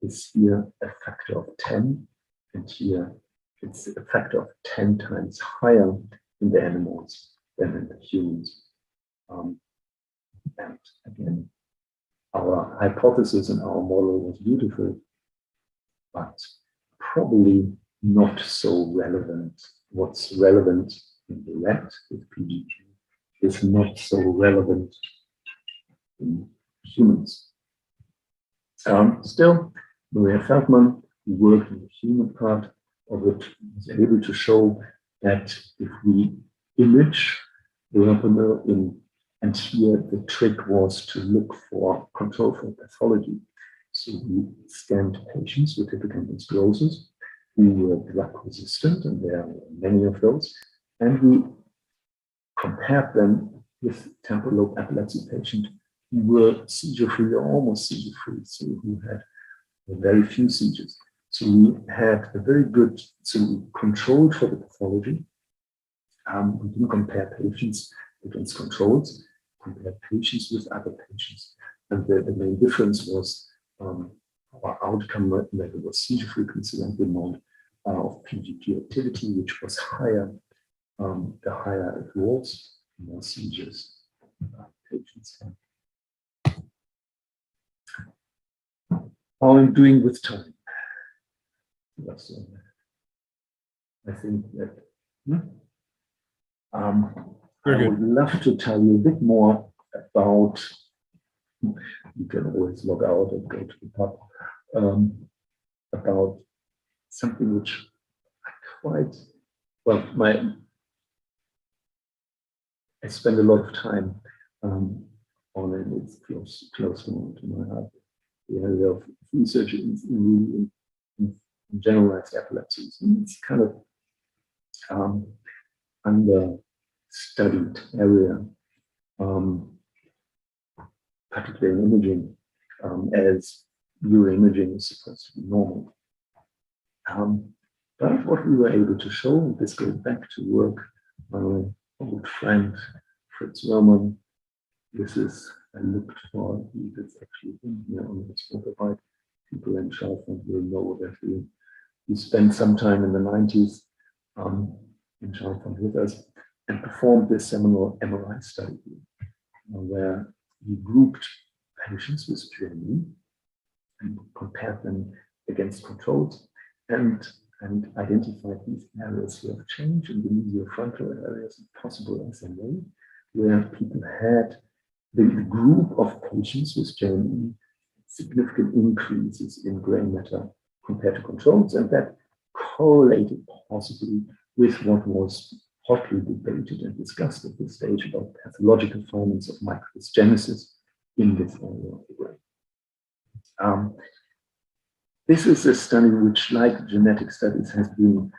is here a factor of 10, and here it's a factor of 10 times higher in the animals than in the humans. And again, our hypothesis and our model was beautiful, but probably not so relevant. What's relevant in the rat with PGP is not so relevant in humans. Still, Maria Feldman, who worked in the human part of it, was able to show that if we image the verapamil in, and here the trick was to look for control for pathology. So we scanned patients with hippocampal sclerosis who were drug resistant, and there are many of those, and we compared them with temporal lobe epilepsy patients who were seizure-free or almost seizure-free, so who had very few seizures. So we had a very good, so we controlled for the pathology. We didn't compare patients against controls, compared patients with other patients. And the main difference was our outcome level was seizure frequency and the amount of PGP activity, which was higher, the higher it was, the more seizures patients have. How I'm doing with time. I think that I would love to tell you a bit more about, you can always log out and go to the pub, about something which I quite, well, I spend a lot of time on it. It's close to my heart. The area of research in generalized epilepsies. And it's kind of under-studied area, particularly in imaging, as neuroimaging is supposed to be normal. But what we were able to show, this goes back to work by my old friend Fritz Wellman. This is, I looked for, it's actually in here on this motorbike. People in Schalfand will know that we spent some time in the 90s in Schalfand with us and performed this seminal MRI study where we grouped patients with Germany and compared them against controls and identified these areas of change in the mesiofrontal areas of possible SMA, where people had the group of patients with Germany significant increases in gray matter compared to controls, and that correlated possibly with what was hotly debated and discussed at this stage about pathological findings of microdysgenesis in this area of the brain. This is a study which, like genetic studies, has been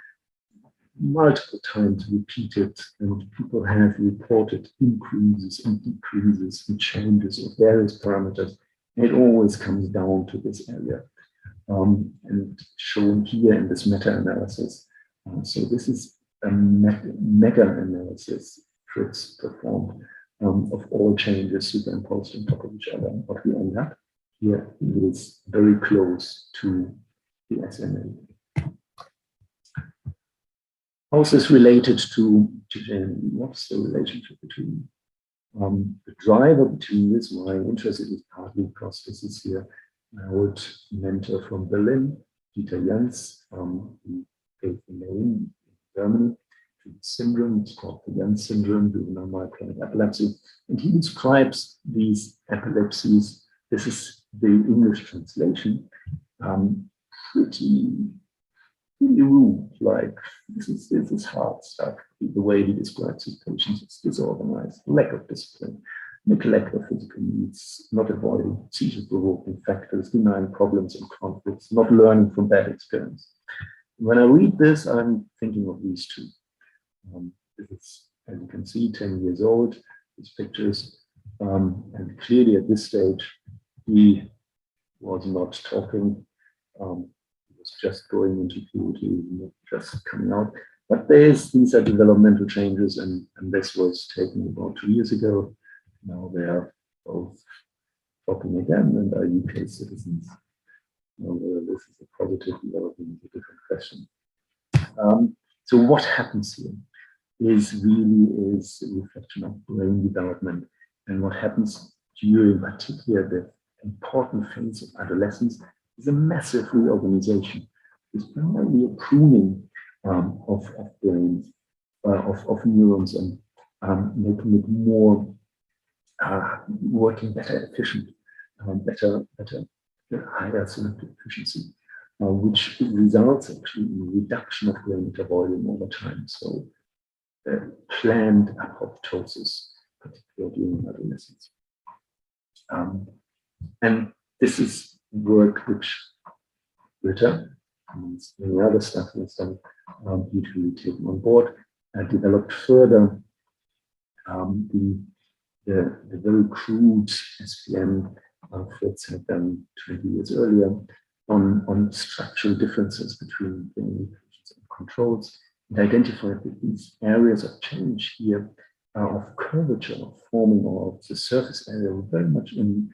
multiple times repeated, and people have reported increases and decreases and changes of various parameters. And it always comes down to this area, and shown here in this meta-analysis. So this is a meta-analysis Fritz performed of all changes superimposed on top of each other. And what we end up here is very close to the SMA. How is this related to what's the relationship between the driver between this? My interest is partly because this is here my old mentor from Berlin, Dieter Jens, who gave the name in Germany to the syndrome. It's called the Jens syndrome, juvenile myoclonic epilepsy. And he describes these epilepsies. This is the English translation. Pretty rude, like this is hard stuff. The way he describes his patients is disorganized, lack of discipline, neglect of physical needs, not avoiding seizure-provoking factors, denying problems and conflicts, not learning from bad experience. When I read this, I'm thinking of these two. This is, as you can see, 10 years old, these pictures, and clearly at this stage, he was not talking. He was just going into puberty, just coming out. But these are developmental changes, and this was taken about 2 years ago. Now they are both talking again and are UK citizens. Whether this is a positive development is a different question. So what happens here is a reflection of brain development, and what happens during particularly the important phase of adolescence is a massive reorganization. It's primarily a pruning of brains, of neurons, and making it more working better efficient, better higher synaptic efficiency, which results actually in reduction of gray matter volume over time. So planned apoptosis, particularly during adolescence. And this is work which Ritter, amongst many other stuff that's done, beautifully taken on board, developed further the very crude SPM Fritz had done 20 years earlier on structural differences between brain mutations and controls, and identified that these areas of change here of curvature, of forming of the surface area were very much in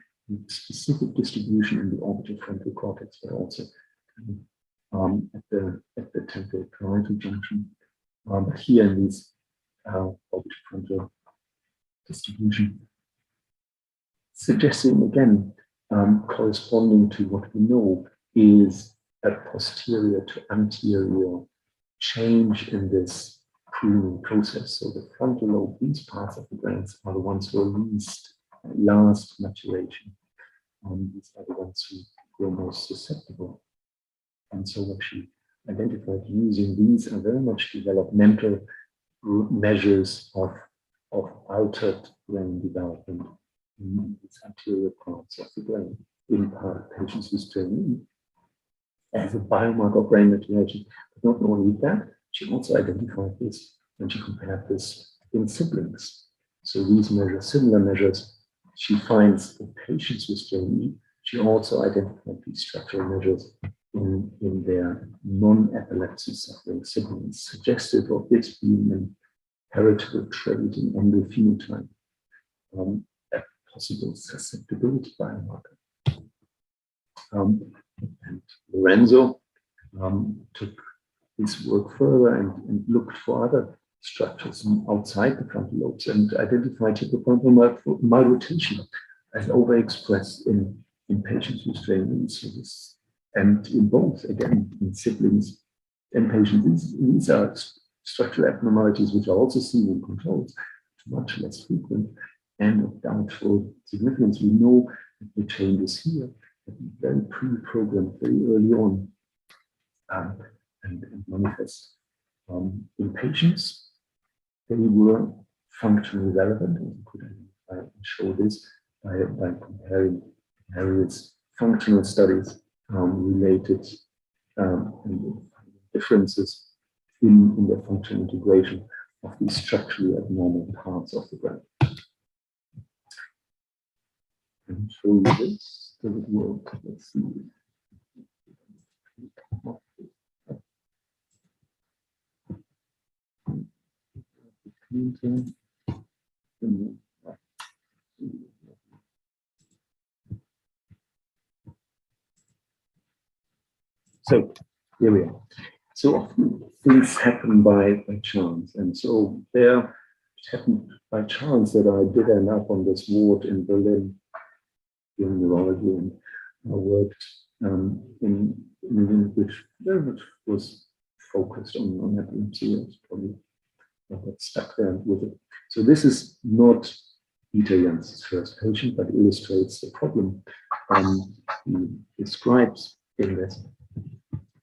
specific distribution in the orbital frontal cortex, but also at the temporal parietal junction. But here in this orbital-frontal distribution, suggesting again, corresponding to what we know is a posterior to anterior change in this pruning process. So the frontal lobe, these parts of the brains are the ones who are last maturation. These are the ones who were most susceptible. And so what she identified using these are very much developmental measures of altered brain development in these anterior parts of the brain in patients with strain as a biomarker of brain maturation. But not only that, she also identified this when she compared this in siblings. So these measures, similar measures, she finds in patients with strain. She also identified these structural measures in their non-epilepsy suffering siblings, suggestive of this being an heritable trait in endophenotype, a possible susceptibility biomarker. And Lorenzo took his work further and looked for other structures outside the frontal lobes and identified hippocampal malrotation as overexpressed in patients with strain. So this, and in both, again, in siblings and patients, these are structural abnormalities which are also seen in controls, much less frequent and of doubtful significance. We know that the changes here have been very pre-programmed very early on and manifest. In patients, they were functionally relevant, and we could identify and show this by comparing various functional studies related and differences in the functional integration of these structurally abnormal parts of the brain. And show you this. Does it work? Let's see. So here we are. So often things happen by chance, and so there it happened by chance that I did end up on this ward in Berlin in neurology, and I worked in a unit which very much was focused on epilepsy. I was probably got stuck there with it. So this is not Peter Jan's first patient, but illustrates the problem. He describes in this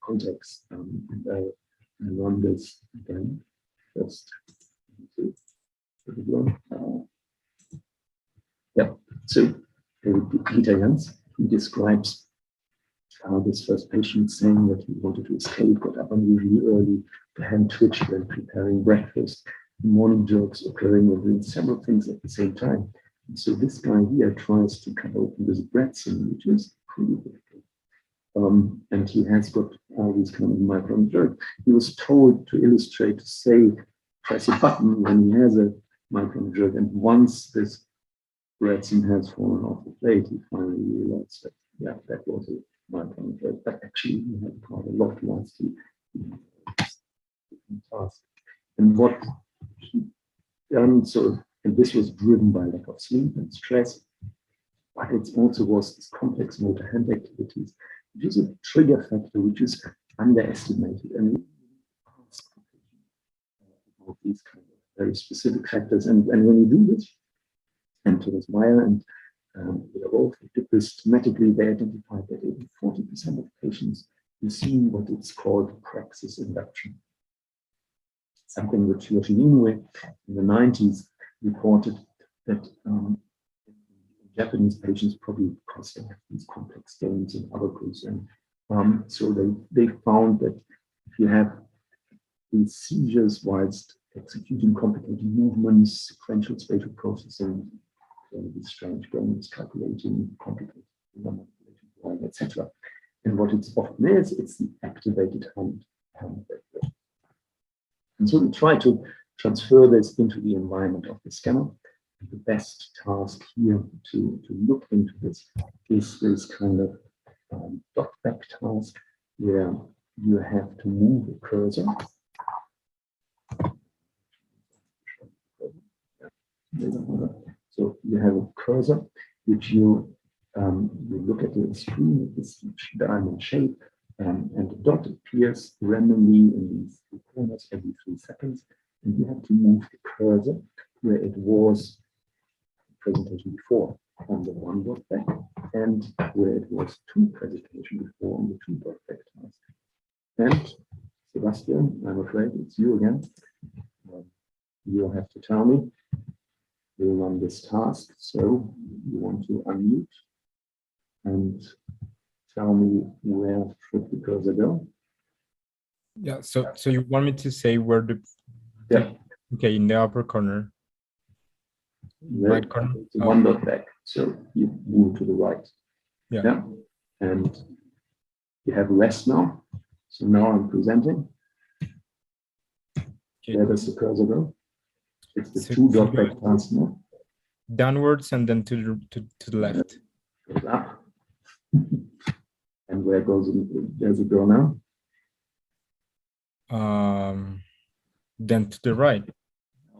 context, and I run this again first. Yeah, so Peter Jans, he describes this first patient saying that he wanted to escape, got up unusually early, the hand twitched when preparing breakfast, morning jerks occurring and doing several things at the same time. And so this guy here tries to cut open this bread scene, which is pretty difficult. And he has got all these kind of micro jerk. He was told to illustrate, to say, press a button when he has a micro jerk. And once this bread scene has fallen off the plate, he finally realized that, yeah, that was a micro jerk. But actually, he had quite a lot once he task. And what he done, so, and this was driven by lack of sleep and stress, but it also was this complex motor hand activities, which is a trigger factor which is underestimated. And about these kind of very specific factors. And when you do this, and Thomas Meyer and Rolf did this systematically, they identified that 40% of patients receive what is called praxis induction. Something which Yoshinoue in the 90s reported that Japanese patients probably because they have these complex games and other groups, and so they found that if you have these seizures whilst executing complicated movements, sequential spatial processing, these strange games, calculating, complicated, etc. And what it's often is, it's the activated hand vector. And so we try to transfer this into the environment of the scanner. And the best task here to look into this is this kind of dot back task, where you have to move the cursor. So you have a cursor which you look at the screen with this diamond shape, and the dot appears randomly in these two corners every 3 seconds, and you have to move the cursor where it was presentation before on the 1 dot back, and where it was 2 presentation before on the 2 dot back task. And Sebastian, I'm afraid it's you again. You'll have to tell me. We'll run this task. So you want to unmute and tell me where should the cursor go? Yeah, so you want me to say where the okay, in the upper corner. Right corner. It's 1 dot back. So you move to the right. Yeah. And you have rest now. So now I'm presenting. Okay. Where does the cursor go? It's the 2 dot back task now. Downwards and then to the left. Goes up. And where does it go now? Then to the right.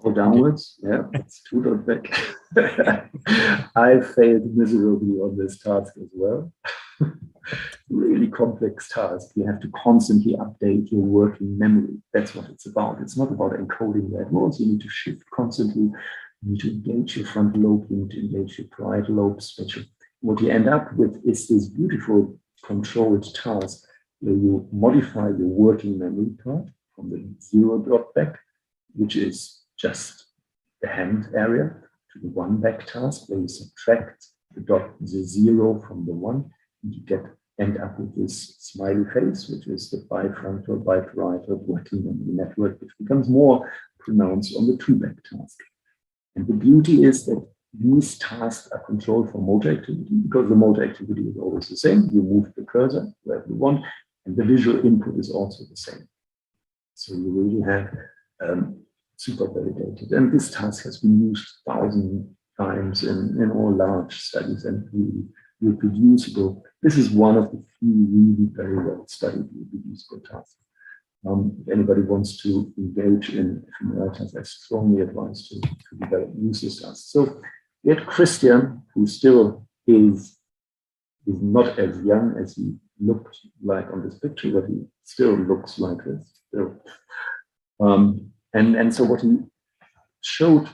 Or downwards? Okay. Yeah, it's 2 dot back. I failed miserably on this task as well. Really complex task. You have to constantly update your working memory. That's what it's about. It's not about encoding red words. You need to shift constantly. You need to engage your frontal lobe. You need to engage your parietal lobe. What you end up with is this beautiful controlled task where you modify your working memory part from the 0 dot back, which is just the hand area, to the 1 back task where you subtract the 0 from the 1, and you end up with this smiley face, which is the bifrontal, biparietal working memory network, which becomes more pronounced on the 2 back task. And the beauty is that these tasks are controlled for motor activity, because the motor activity is always the same. You move the cursor wherever you want, and the visual input is also the same. So you really have super validated. And this task has been used 1,000 times in all large studies and really reproducible. This is one of the few really very well studied reproducible tasks. If anybody wants to engage in fMRI, I strongly advise to use this task. So we had Christian, who still is not as young as he looked like on this picture, but he still looks like this. Still. And so what he showed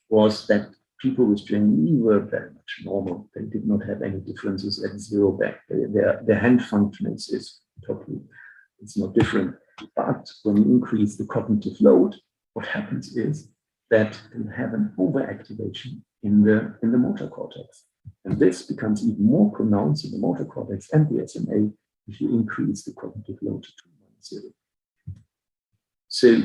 was that people with JME were very much normal. They did not have any differences at 0 back. Their hand function is totally, it's not different. But when you increase the cognitive load, what happens is that you have an overactivation in the motor cortex. And this becomes even more pronounced in the motor cortex and the SMA if you increase the cognitive load to 2-0. So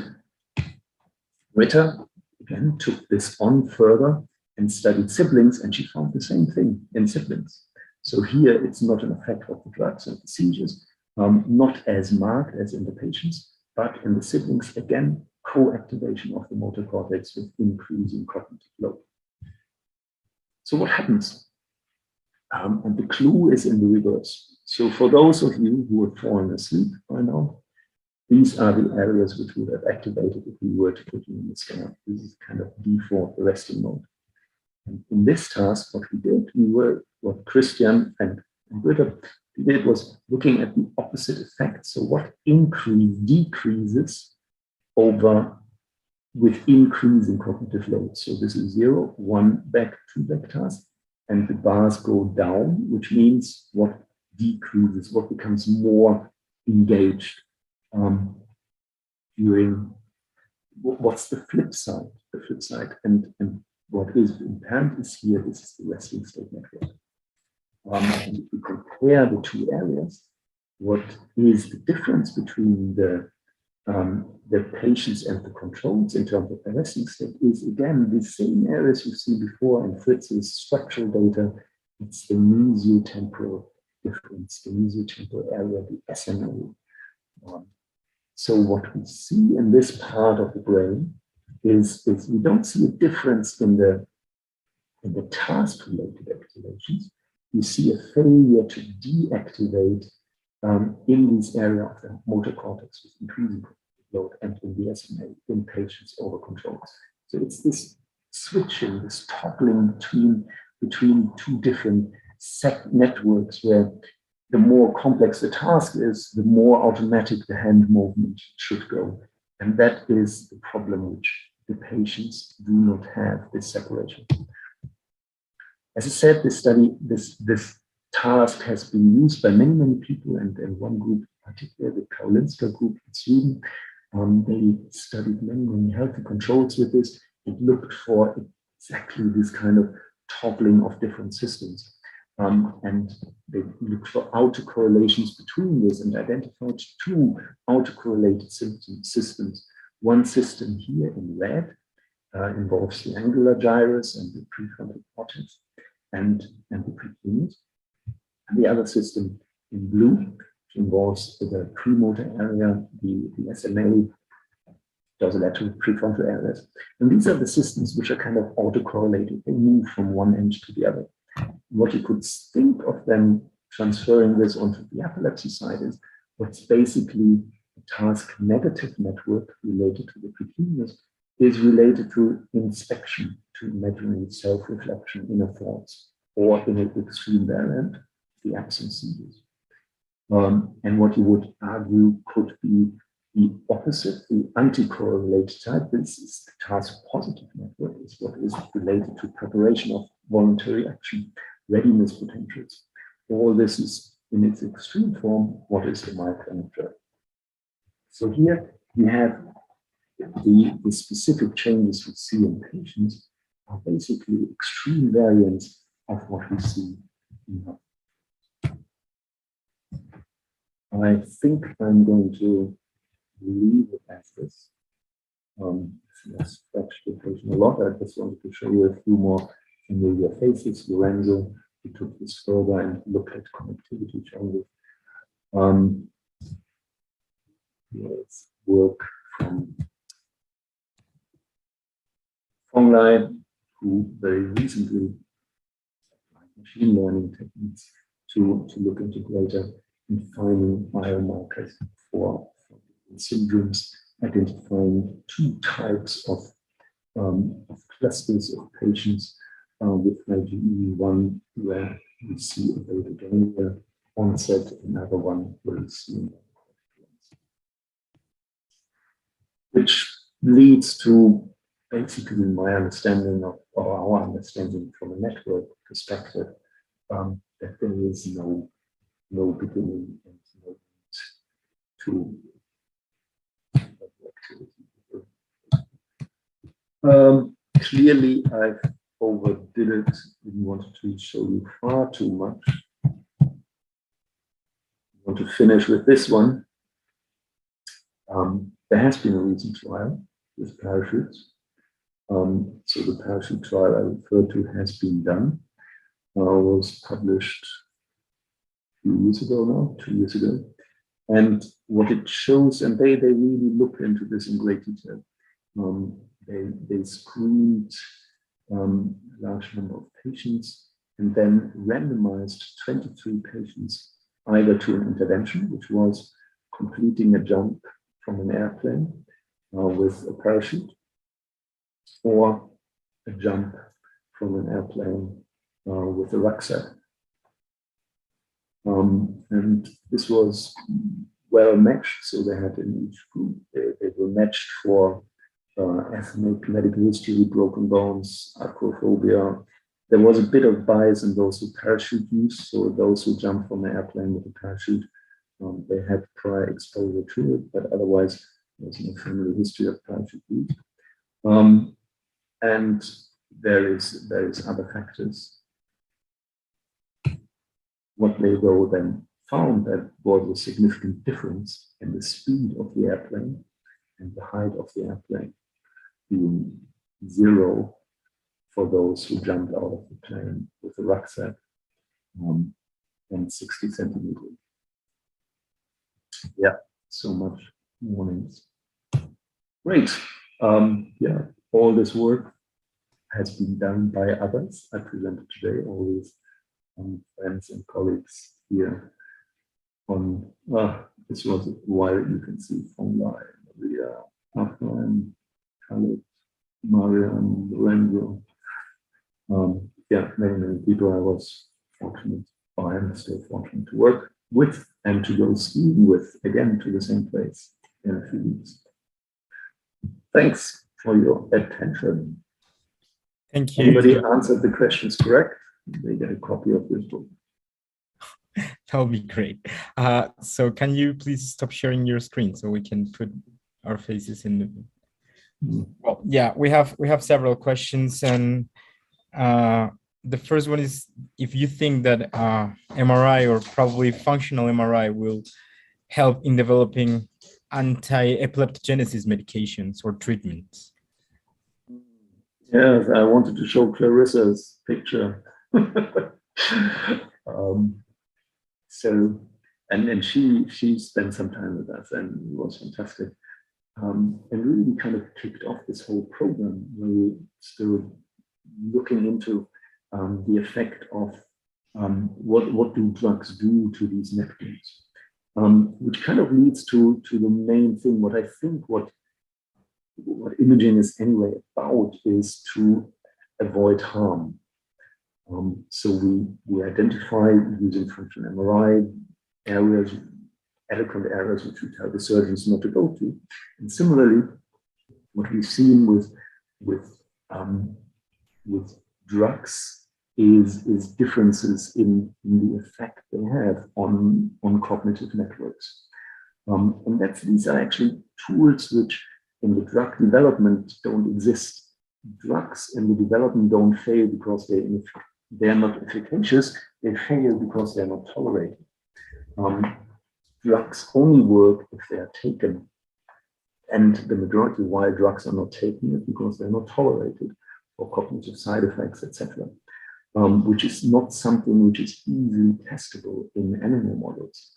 Ritter, again, took this on further and studied siblings, and she found the same thing in siblings. So here it's not an effect of the drugs and the seizures, not as marked as in the patients, but in the siblings, again, co-activation of the motor cortex with increasing cognitive load. So what happens? And the clue is in the reverse. So for those of you who have fallen asleep by now, these are the areas which would have activated if we were to put you in the scanner. This is kind of default resting mode. And in this task, what we did, what Christian and Britta did was looking at the opposite effect. So what decreases with increasing cognitive load. So this is 0, 1 back, 2 back task, and the bars go down, which means what decreases, what becomes more engaged during, what's the flip side? The flip side, and what is apparent is here, this is the resting state network. And if we compare the two areas, what is the difference between the patients and the controls in terms of the resting state is, again, the same areas you've seen before in Fritz's structural data. It's the mesiotemporal difference, the mesiotemporal area, the SMA. So what we see in this part of the brain is we don't see a difference in the task-related activations. You see a failure to deactivate in this area of the motor cortex with increasing load, and in the SMA in patients over controls. So it's this switching, this toggling between two different networks, where the more complex the task is, the more automatic the hand movement should go. And that is the problem which the patients do not have, this separation. As I said, this study, this task has been used by many people, and one group in particular, the Karolinska group in Sweden. They studied many healthy controls with this. It looked for exactly this kind of toggling of different systems. And they looked for autocorrelations between this and identified two autocorrelated systems. One system here in red involves the angular gyrus and the prefrontal cortex and the precuneus. And the other system in blue, which involves the premotor area, the SMA, dorsolateral prefrontal areas. And these are the systems which are kind of autocorrelated. They move from one end to the other. What you could think of them transferring this onto the epilepsy side is what's basically a task negative network related to the precuneus is related to inspection, to imaginary self-reflection, inner thoughts, or in an extreme variant, the absence seizures. And what you would argue could be the opposite, the anti-correlated type. This is the task positive network, is what is related to preparation of voluntary action, readiness potentials. All this is in its extreme form, what is the microanalytic. So here we have the specific changes we see in patients are basically extreme variants of what we see in health. I think I'm going to leave it as this. I've scratched the patient a lot. I just wanted to show you a few more familiar faces. Lorenzo, who took this further and looked at connectivity changes. Here's work from Fonglai, who very recently applied machine learning techniques to look into greater in finding biomarkers for syndromes, identifying two types of clusters of patients with IgE, one where we see a beta onset, another one where we see, which leads to basically my understanding of, or our understanding from a network perspective, that there is no beginning and no end to activity. Clearly, I've overdid it. Didn't want to show you far too much. I want to finish with this one. There has been a recent trial with parachutes. So the parachute trial I referred to has been done. Was published a few years ago now, 2 years ago. And what it shows, and they really looked into this in great detail. They screened a large number of patients and then randomized 23 patients either to an intervention, which was completing a jump from an airplane with a parachute, or a jump from an airplane with a rucksack. And this was well matched, so they had in each group, they were matched for ethnic, medical history, broken bones, acrophobia. There was a bit of bias in those who parachute use, so those who jump from an airplane with a parachute, they had prior exposure to it, but otherwise there was no family history of parachute use. And there is other factors. What they though then found that was a significant difference in the speed of the airplane and the height of the airplane, being 0 for those who jumped out of the plane with a rucksack, and 60 centimeters. Yeah, so much warnings. Great. Yeah, all this work has been done by others. I presented today all these friends and colleagues here this was a while, you can see fungi, Maria, Afghan, Khaled, Mariam, Lorenzo. Many people I was fortunate by and still fortunate to work with and to go skiing with, again, to the same place in a few weeks. Thanks for your attention. Thank you. Anybody answered the questions correct, they get a copy of this book. That would be great. So can you please stop sharing your screen so we can put our faces in the... Well, yeah, we have several questions, and the first one is if you think that MRI or probably functional MRI will help in developing anti-epileptogenesis medications or treatments. Yes, I wanted to show Clarissa's picture. And she spent some time with us, and it was fantastic. And really kind of kicked off this whole program where we're still looking into the effect of what do drugs do to these networks, which kind of leads to the main thing. What I think what imaging is anyway about is to avoid harm. So we identify using functional MRI areas, adequate areas which we tell the surgeons not to go to. And similarly, what we've seen with drugs is differences in the effect they have on cognitive networks. And these are actually tools which in the drug development don't exist. Drugs in the development don't fail because they're not efficacious, they fail because they're not tolerated. Drugs only work if they are taken. And the majority why drugs are not taken is because they're not tolerated for cognitive side effects, etc. Which is not something which is easily testable in animal models.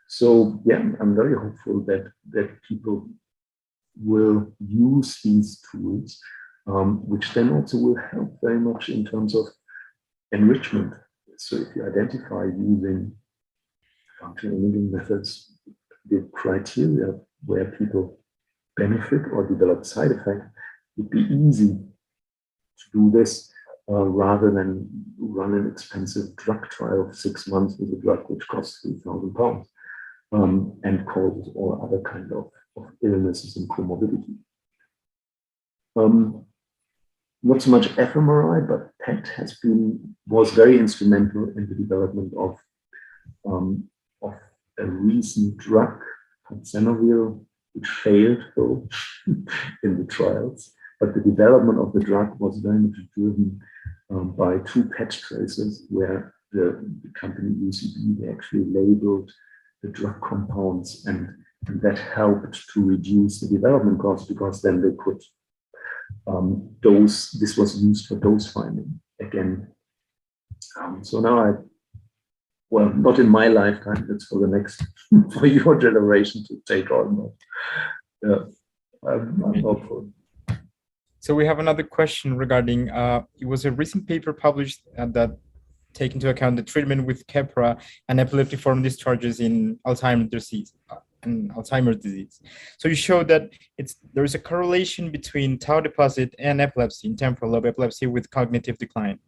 So yeah, I'm very hopeful that people will use these tools, which then also will help very much in terms of enrichment. So if you identify using functional imaging methods, the criteria where people benefit or develop side effect, it would be easy to do this rather than run an expensive drug trial of 6 months with a drug which costs £3,000 and causes all other kind of illnesses and comorbidity. Not so much fMRI, but PET was very instrumental in the development of a recent drug, Xenavir, which failed though in the trials. But the development of the drug was very much driven by 2 PET tracers where the company UCB, they actually labeled the drug compounds, and that helped to reduce the development costs because then they could this was used for dose finding again. So now well, not in my lifetime, it's for the next, for your generation to take on. But yeah, I'm hopeful. So we have another question regarding, it was a recent paper published that take into account the treatment with Keppra and epileptiform discharges in Alzheimer's disease. So you showed that there is a correlation between tau deposit and epilepsy in temporal lobe epilepsy with cognitive decline.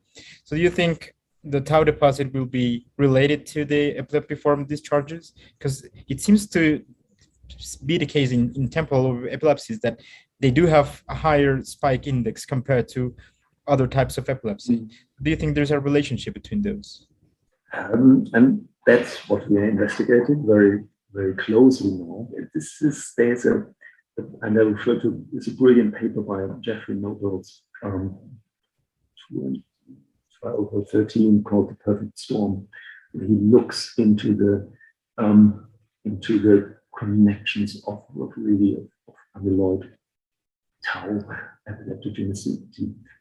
So do you think the tau deposit will be related to the epileptiform discharges? Because it seems to be the case in temporal lobe epilepsies that they do have a higher spike index compared to other types of epilepsy. Do you think there's a relationship between those? And that's what we are investigating very, very closely now. And I refer to, it's a brilliant paper by Jeffrey Nobel's 12 or 13 called The Perfect Storm. He looks into the connections of amyloid, tau, epileptogenesis.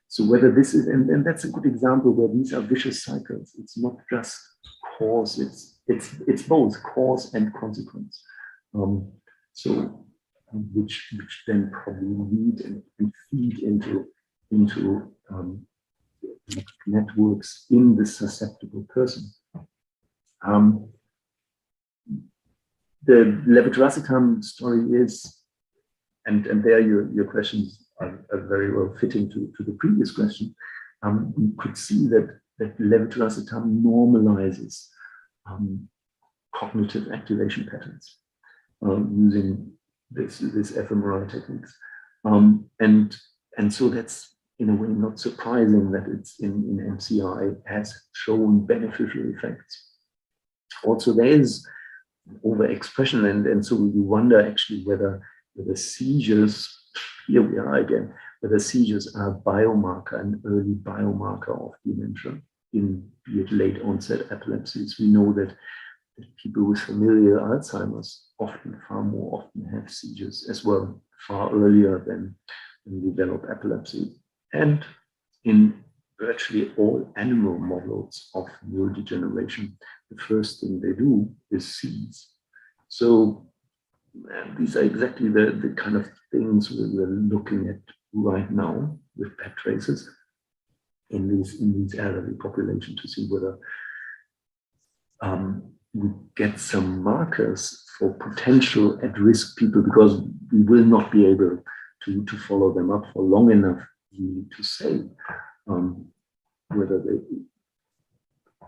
So whether this is, and that's a good example where these are vicious cycles. It's not just cause, it's both cause and consequence. Which then probably lead and feed into networks in the susceptible person. the levetiracetam story is, and there your questions are very well fitting to the previous question. We could see that levetiracetam normalizes cognitive activation patterns using this fMRI techniques, and so that's in a way not surprising that it's in MCI has shown beneficial effects. Also, there is overexpression, and so you wonder actually whether seizures, here we are again, whether seizures are a biomarker, an early biomarker of dementia in be it late onset epilepsies. We know that people with familial Alzheimer's far more often have seizures as well, far earlier than develop epilepsy. And in virtually all animal models of neurodegeneration, the first thing they do is seize. So these are exactly the kind of things we're looking at right now with PET traces in these elderly population to see whether we get some markers for potential at-risk people, because we will not be able to follow them up for long enough to say whether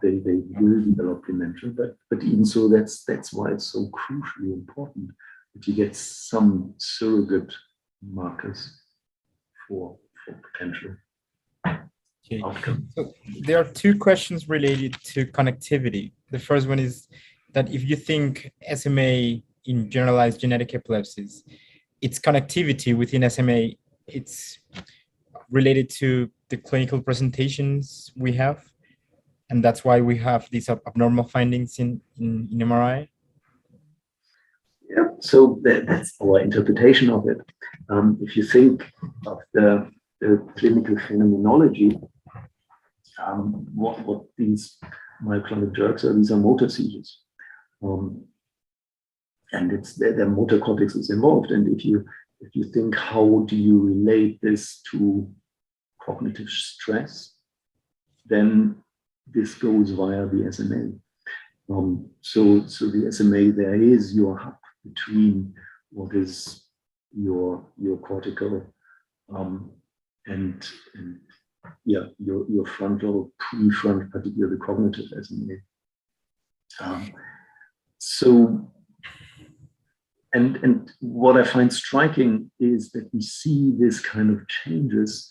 they will develop dementia. But even so, that's why it's so crucially important that you get some surrogate markers for potential outcome. So there are two questions related to connectivity. The first one is that if you think SMA in generalized genetic epilepsies, its connectivity within SMA, it's related to the clinical presentations we have, and that's why we have these abnormal findings in MRI. Yeah, so that's our interpretation of it. If you think of the clinical phenomenology, what these myoclonic jerks are, these are motor seizures. And it's their motor cortex is involved. And if you think, how do you relate this to cognitive stress, then this goes via the SMA. So the SMA, there is your hub between what is your cortical and your frontal, prefrontal, particularly the cognitive SMA. So and what I find striking is that we see this kind of changes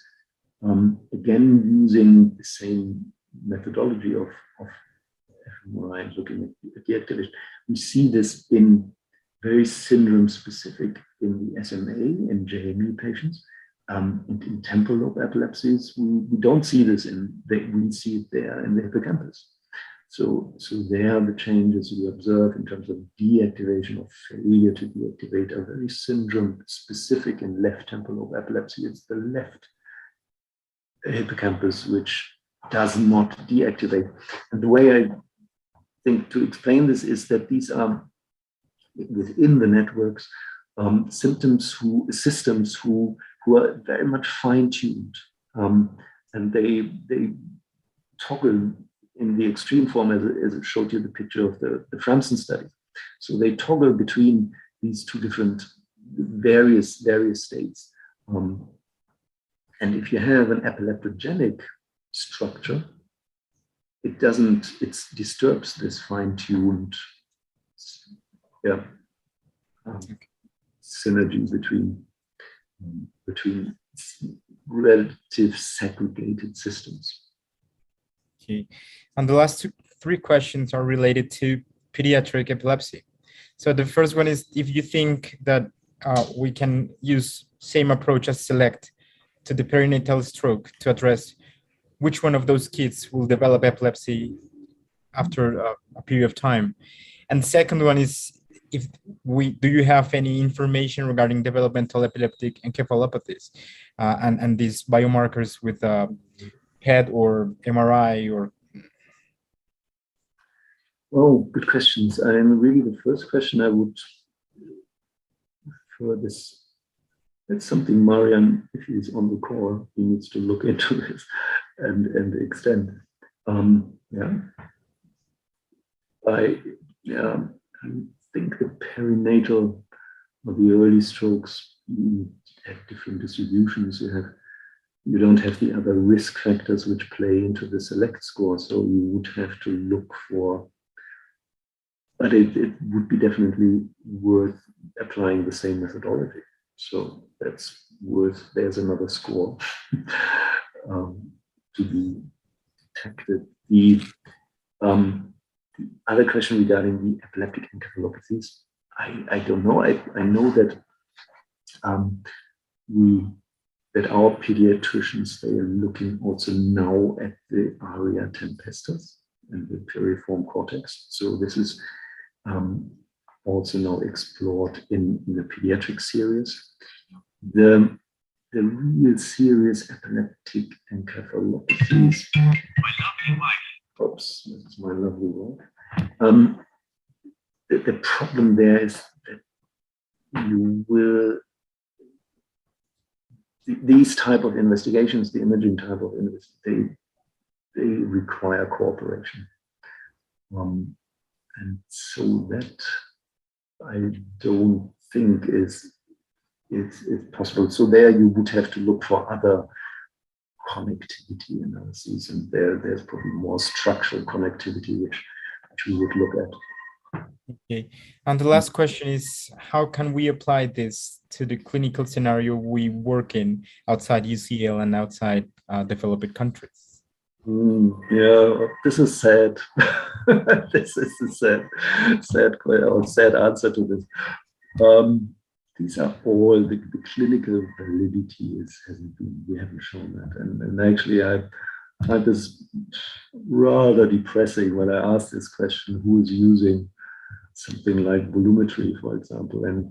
again using the same methodology of fMRI, looking at the activation. We see this in very syndrome specific in the SMA in JME patients. And in temporal lobe epilepsies, we don't see this we see it there in the hippocampus. So there the changes we observe in terms of deactivation or failure to deactivate are very syndrome specific in left temporal lobe epilepsy. It's the left hippocampus which does not deactivate. And the way I think to explain this is that these are within the networks systems who are very much fine-tuned, and they toggle in the extreme form as it showed you the picture of the Framson study. So they toggle between these two different various states. And if you have an epileptogenic structure, it disturbs this fine-tuned synergy between relative segregated systems. Okay, and the last three questions are related to pediatric epilepsy. So the first one is if you think that we can use same approach as SELECT to the perinatal stroke to address which one of those kids will develop epilepsy after a period of time. And the second one is, do you have any information regarding developmental epileptic encephalopathies and these biomarkers with PET or MRI or? Oh, good questions. And really the first question I would, for this, that's something Marian, if he's on the call, he needs to look into this and extend. think the perinatal or the early strokes, you have different distributions. You don't have the other risk factors which play into the select score. So you would have to look for, but it would be definitely worth applying the same methodology. So that's worth, there's another score to be detected. The other question regarding the epileptic encephalopathies, I don't know. I know that that our pediatricians, they are looking also now at the ARIA tempestus and the piriform cortex. So this is also now explored in the pediatric series. The real serious epileptic encephalopathies. Oops, this is my lovely wife. The problem there is that you will, these type of investigations, the imaging type of investigations, they require cooperation. And so that I don't think is possible. So there you would have to look for other connectivity analyses, and there's probably more structural connectivity which we would look at. Okay, and the last question is, how can we apply this to the clinical scenario we work in outside UCL and outside developed countries? Yeah, this is sad. This is a sad answer to this. These are all the clinical validity hasn't been, we haven't shown that. And actually I find this rather depressing when I ask this question, who is using something like volumetry, for example. And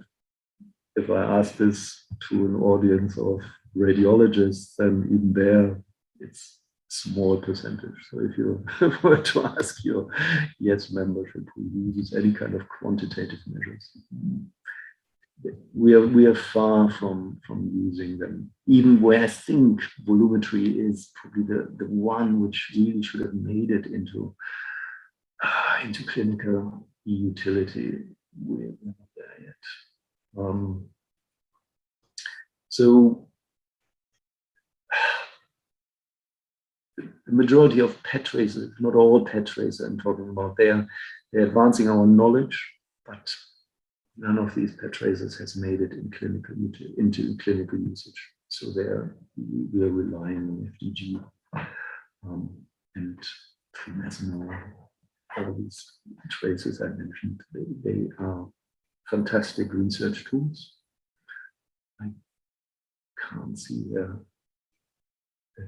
if I ask this to an audience of radiologists, then even there, it's a small percentage. So if you were to ask your YES membership who uses any kind of quantitative measures, we are far from using them. Even where I think volumetry is probably the one which really should have made it into clinical utility, we're not there yet. So the majority of PET tracers, not all PET tracers I'm talking about, they're advancing our knowledge, but none of these PET tracers has made it into clinical usage. So we are relying on FDG and Mesmer. All these tracers I mentioned, they are fantastic research tools. I can't see their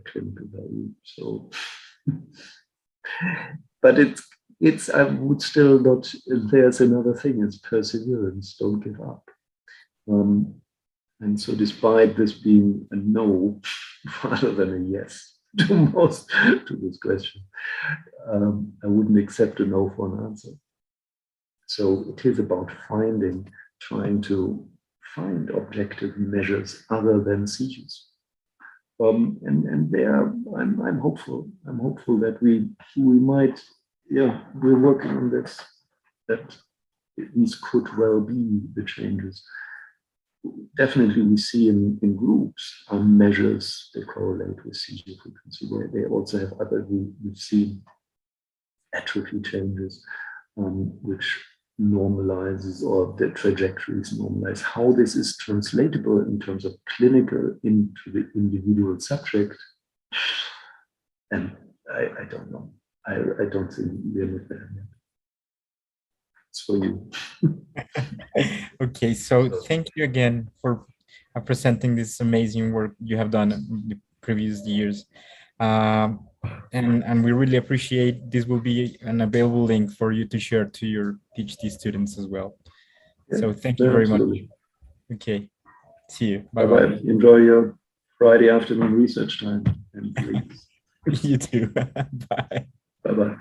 clinical value. So, but it's I would still not. There's another thing. It's perseverance. Don't give up. And so, despite this being a no rather than a yes to this question, I wouldn't accept a no for an answer. So it is about trying to find objective measures other than seizures. And there, I'm hopeful. I'm hopeful that we might, we're working on this, that these could well be the changes. Definitely we see in groups measures that correlate with seizure frequency, where they also have other, we've seen atrophy changes, which normalizes, or the trajectories normalize. How this is translatable in terms of clinical into the individual subject, and I don't know. I don't think we're there yet. It's for you. Okay, so thank you again for presenting this amazing work you have done in the previous years. And we really appreciate this. Will be an available link for you to share to your PhD students as well. Yeah, so thank you very much. Okay, see you. Bye-bye. Enjoy your Friday afternoon research time. And please. You too. Bye. Bye-bye.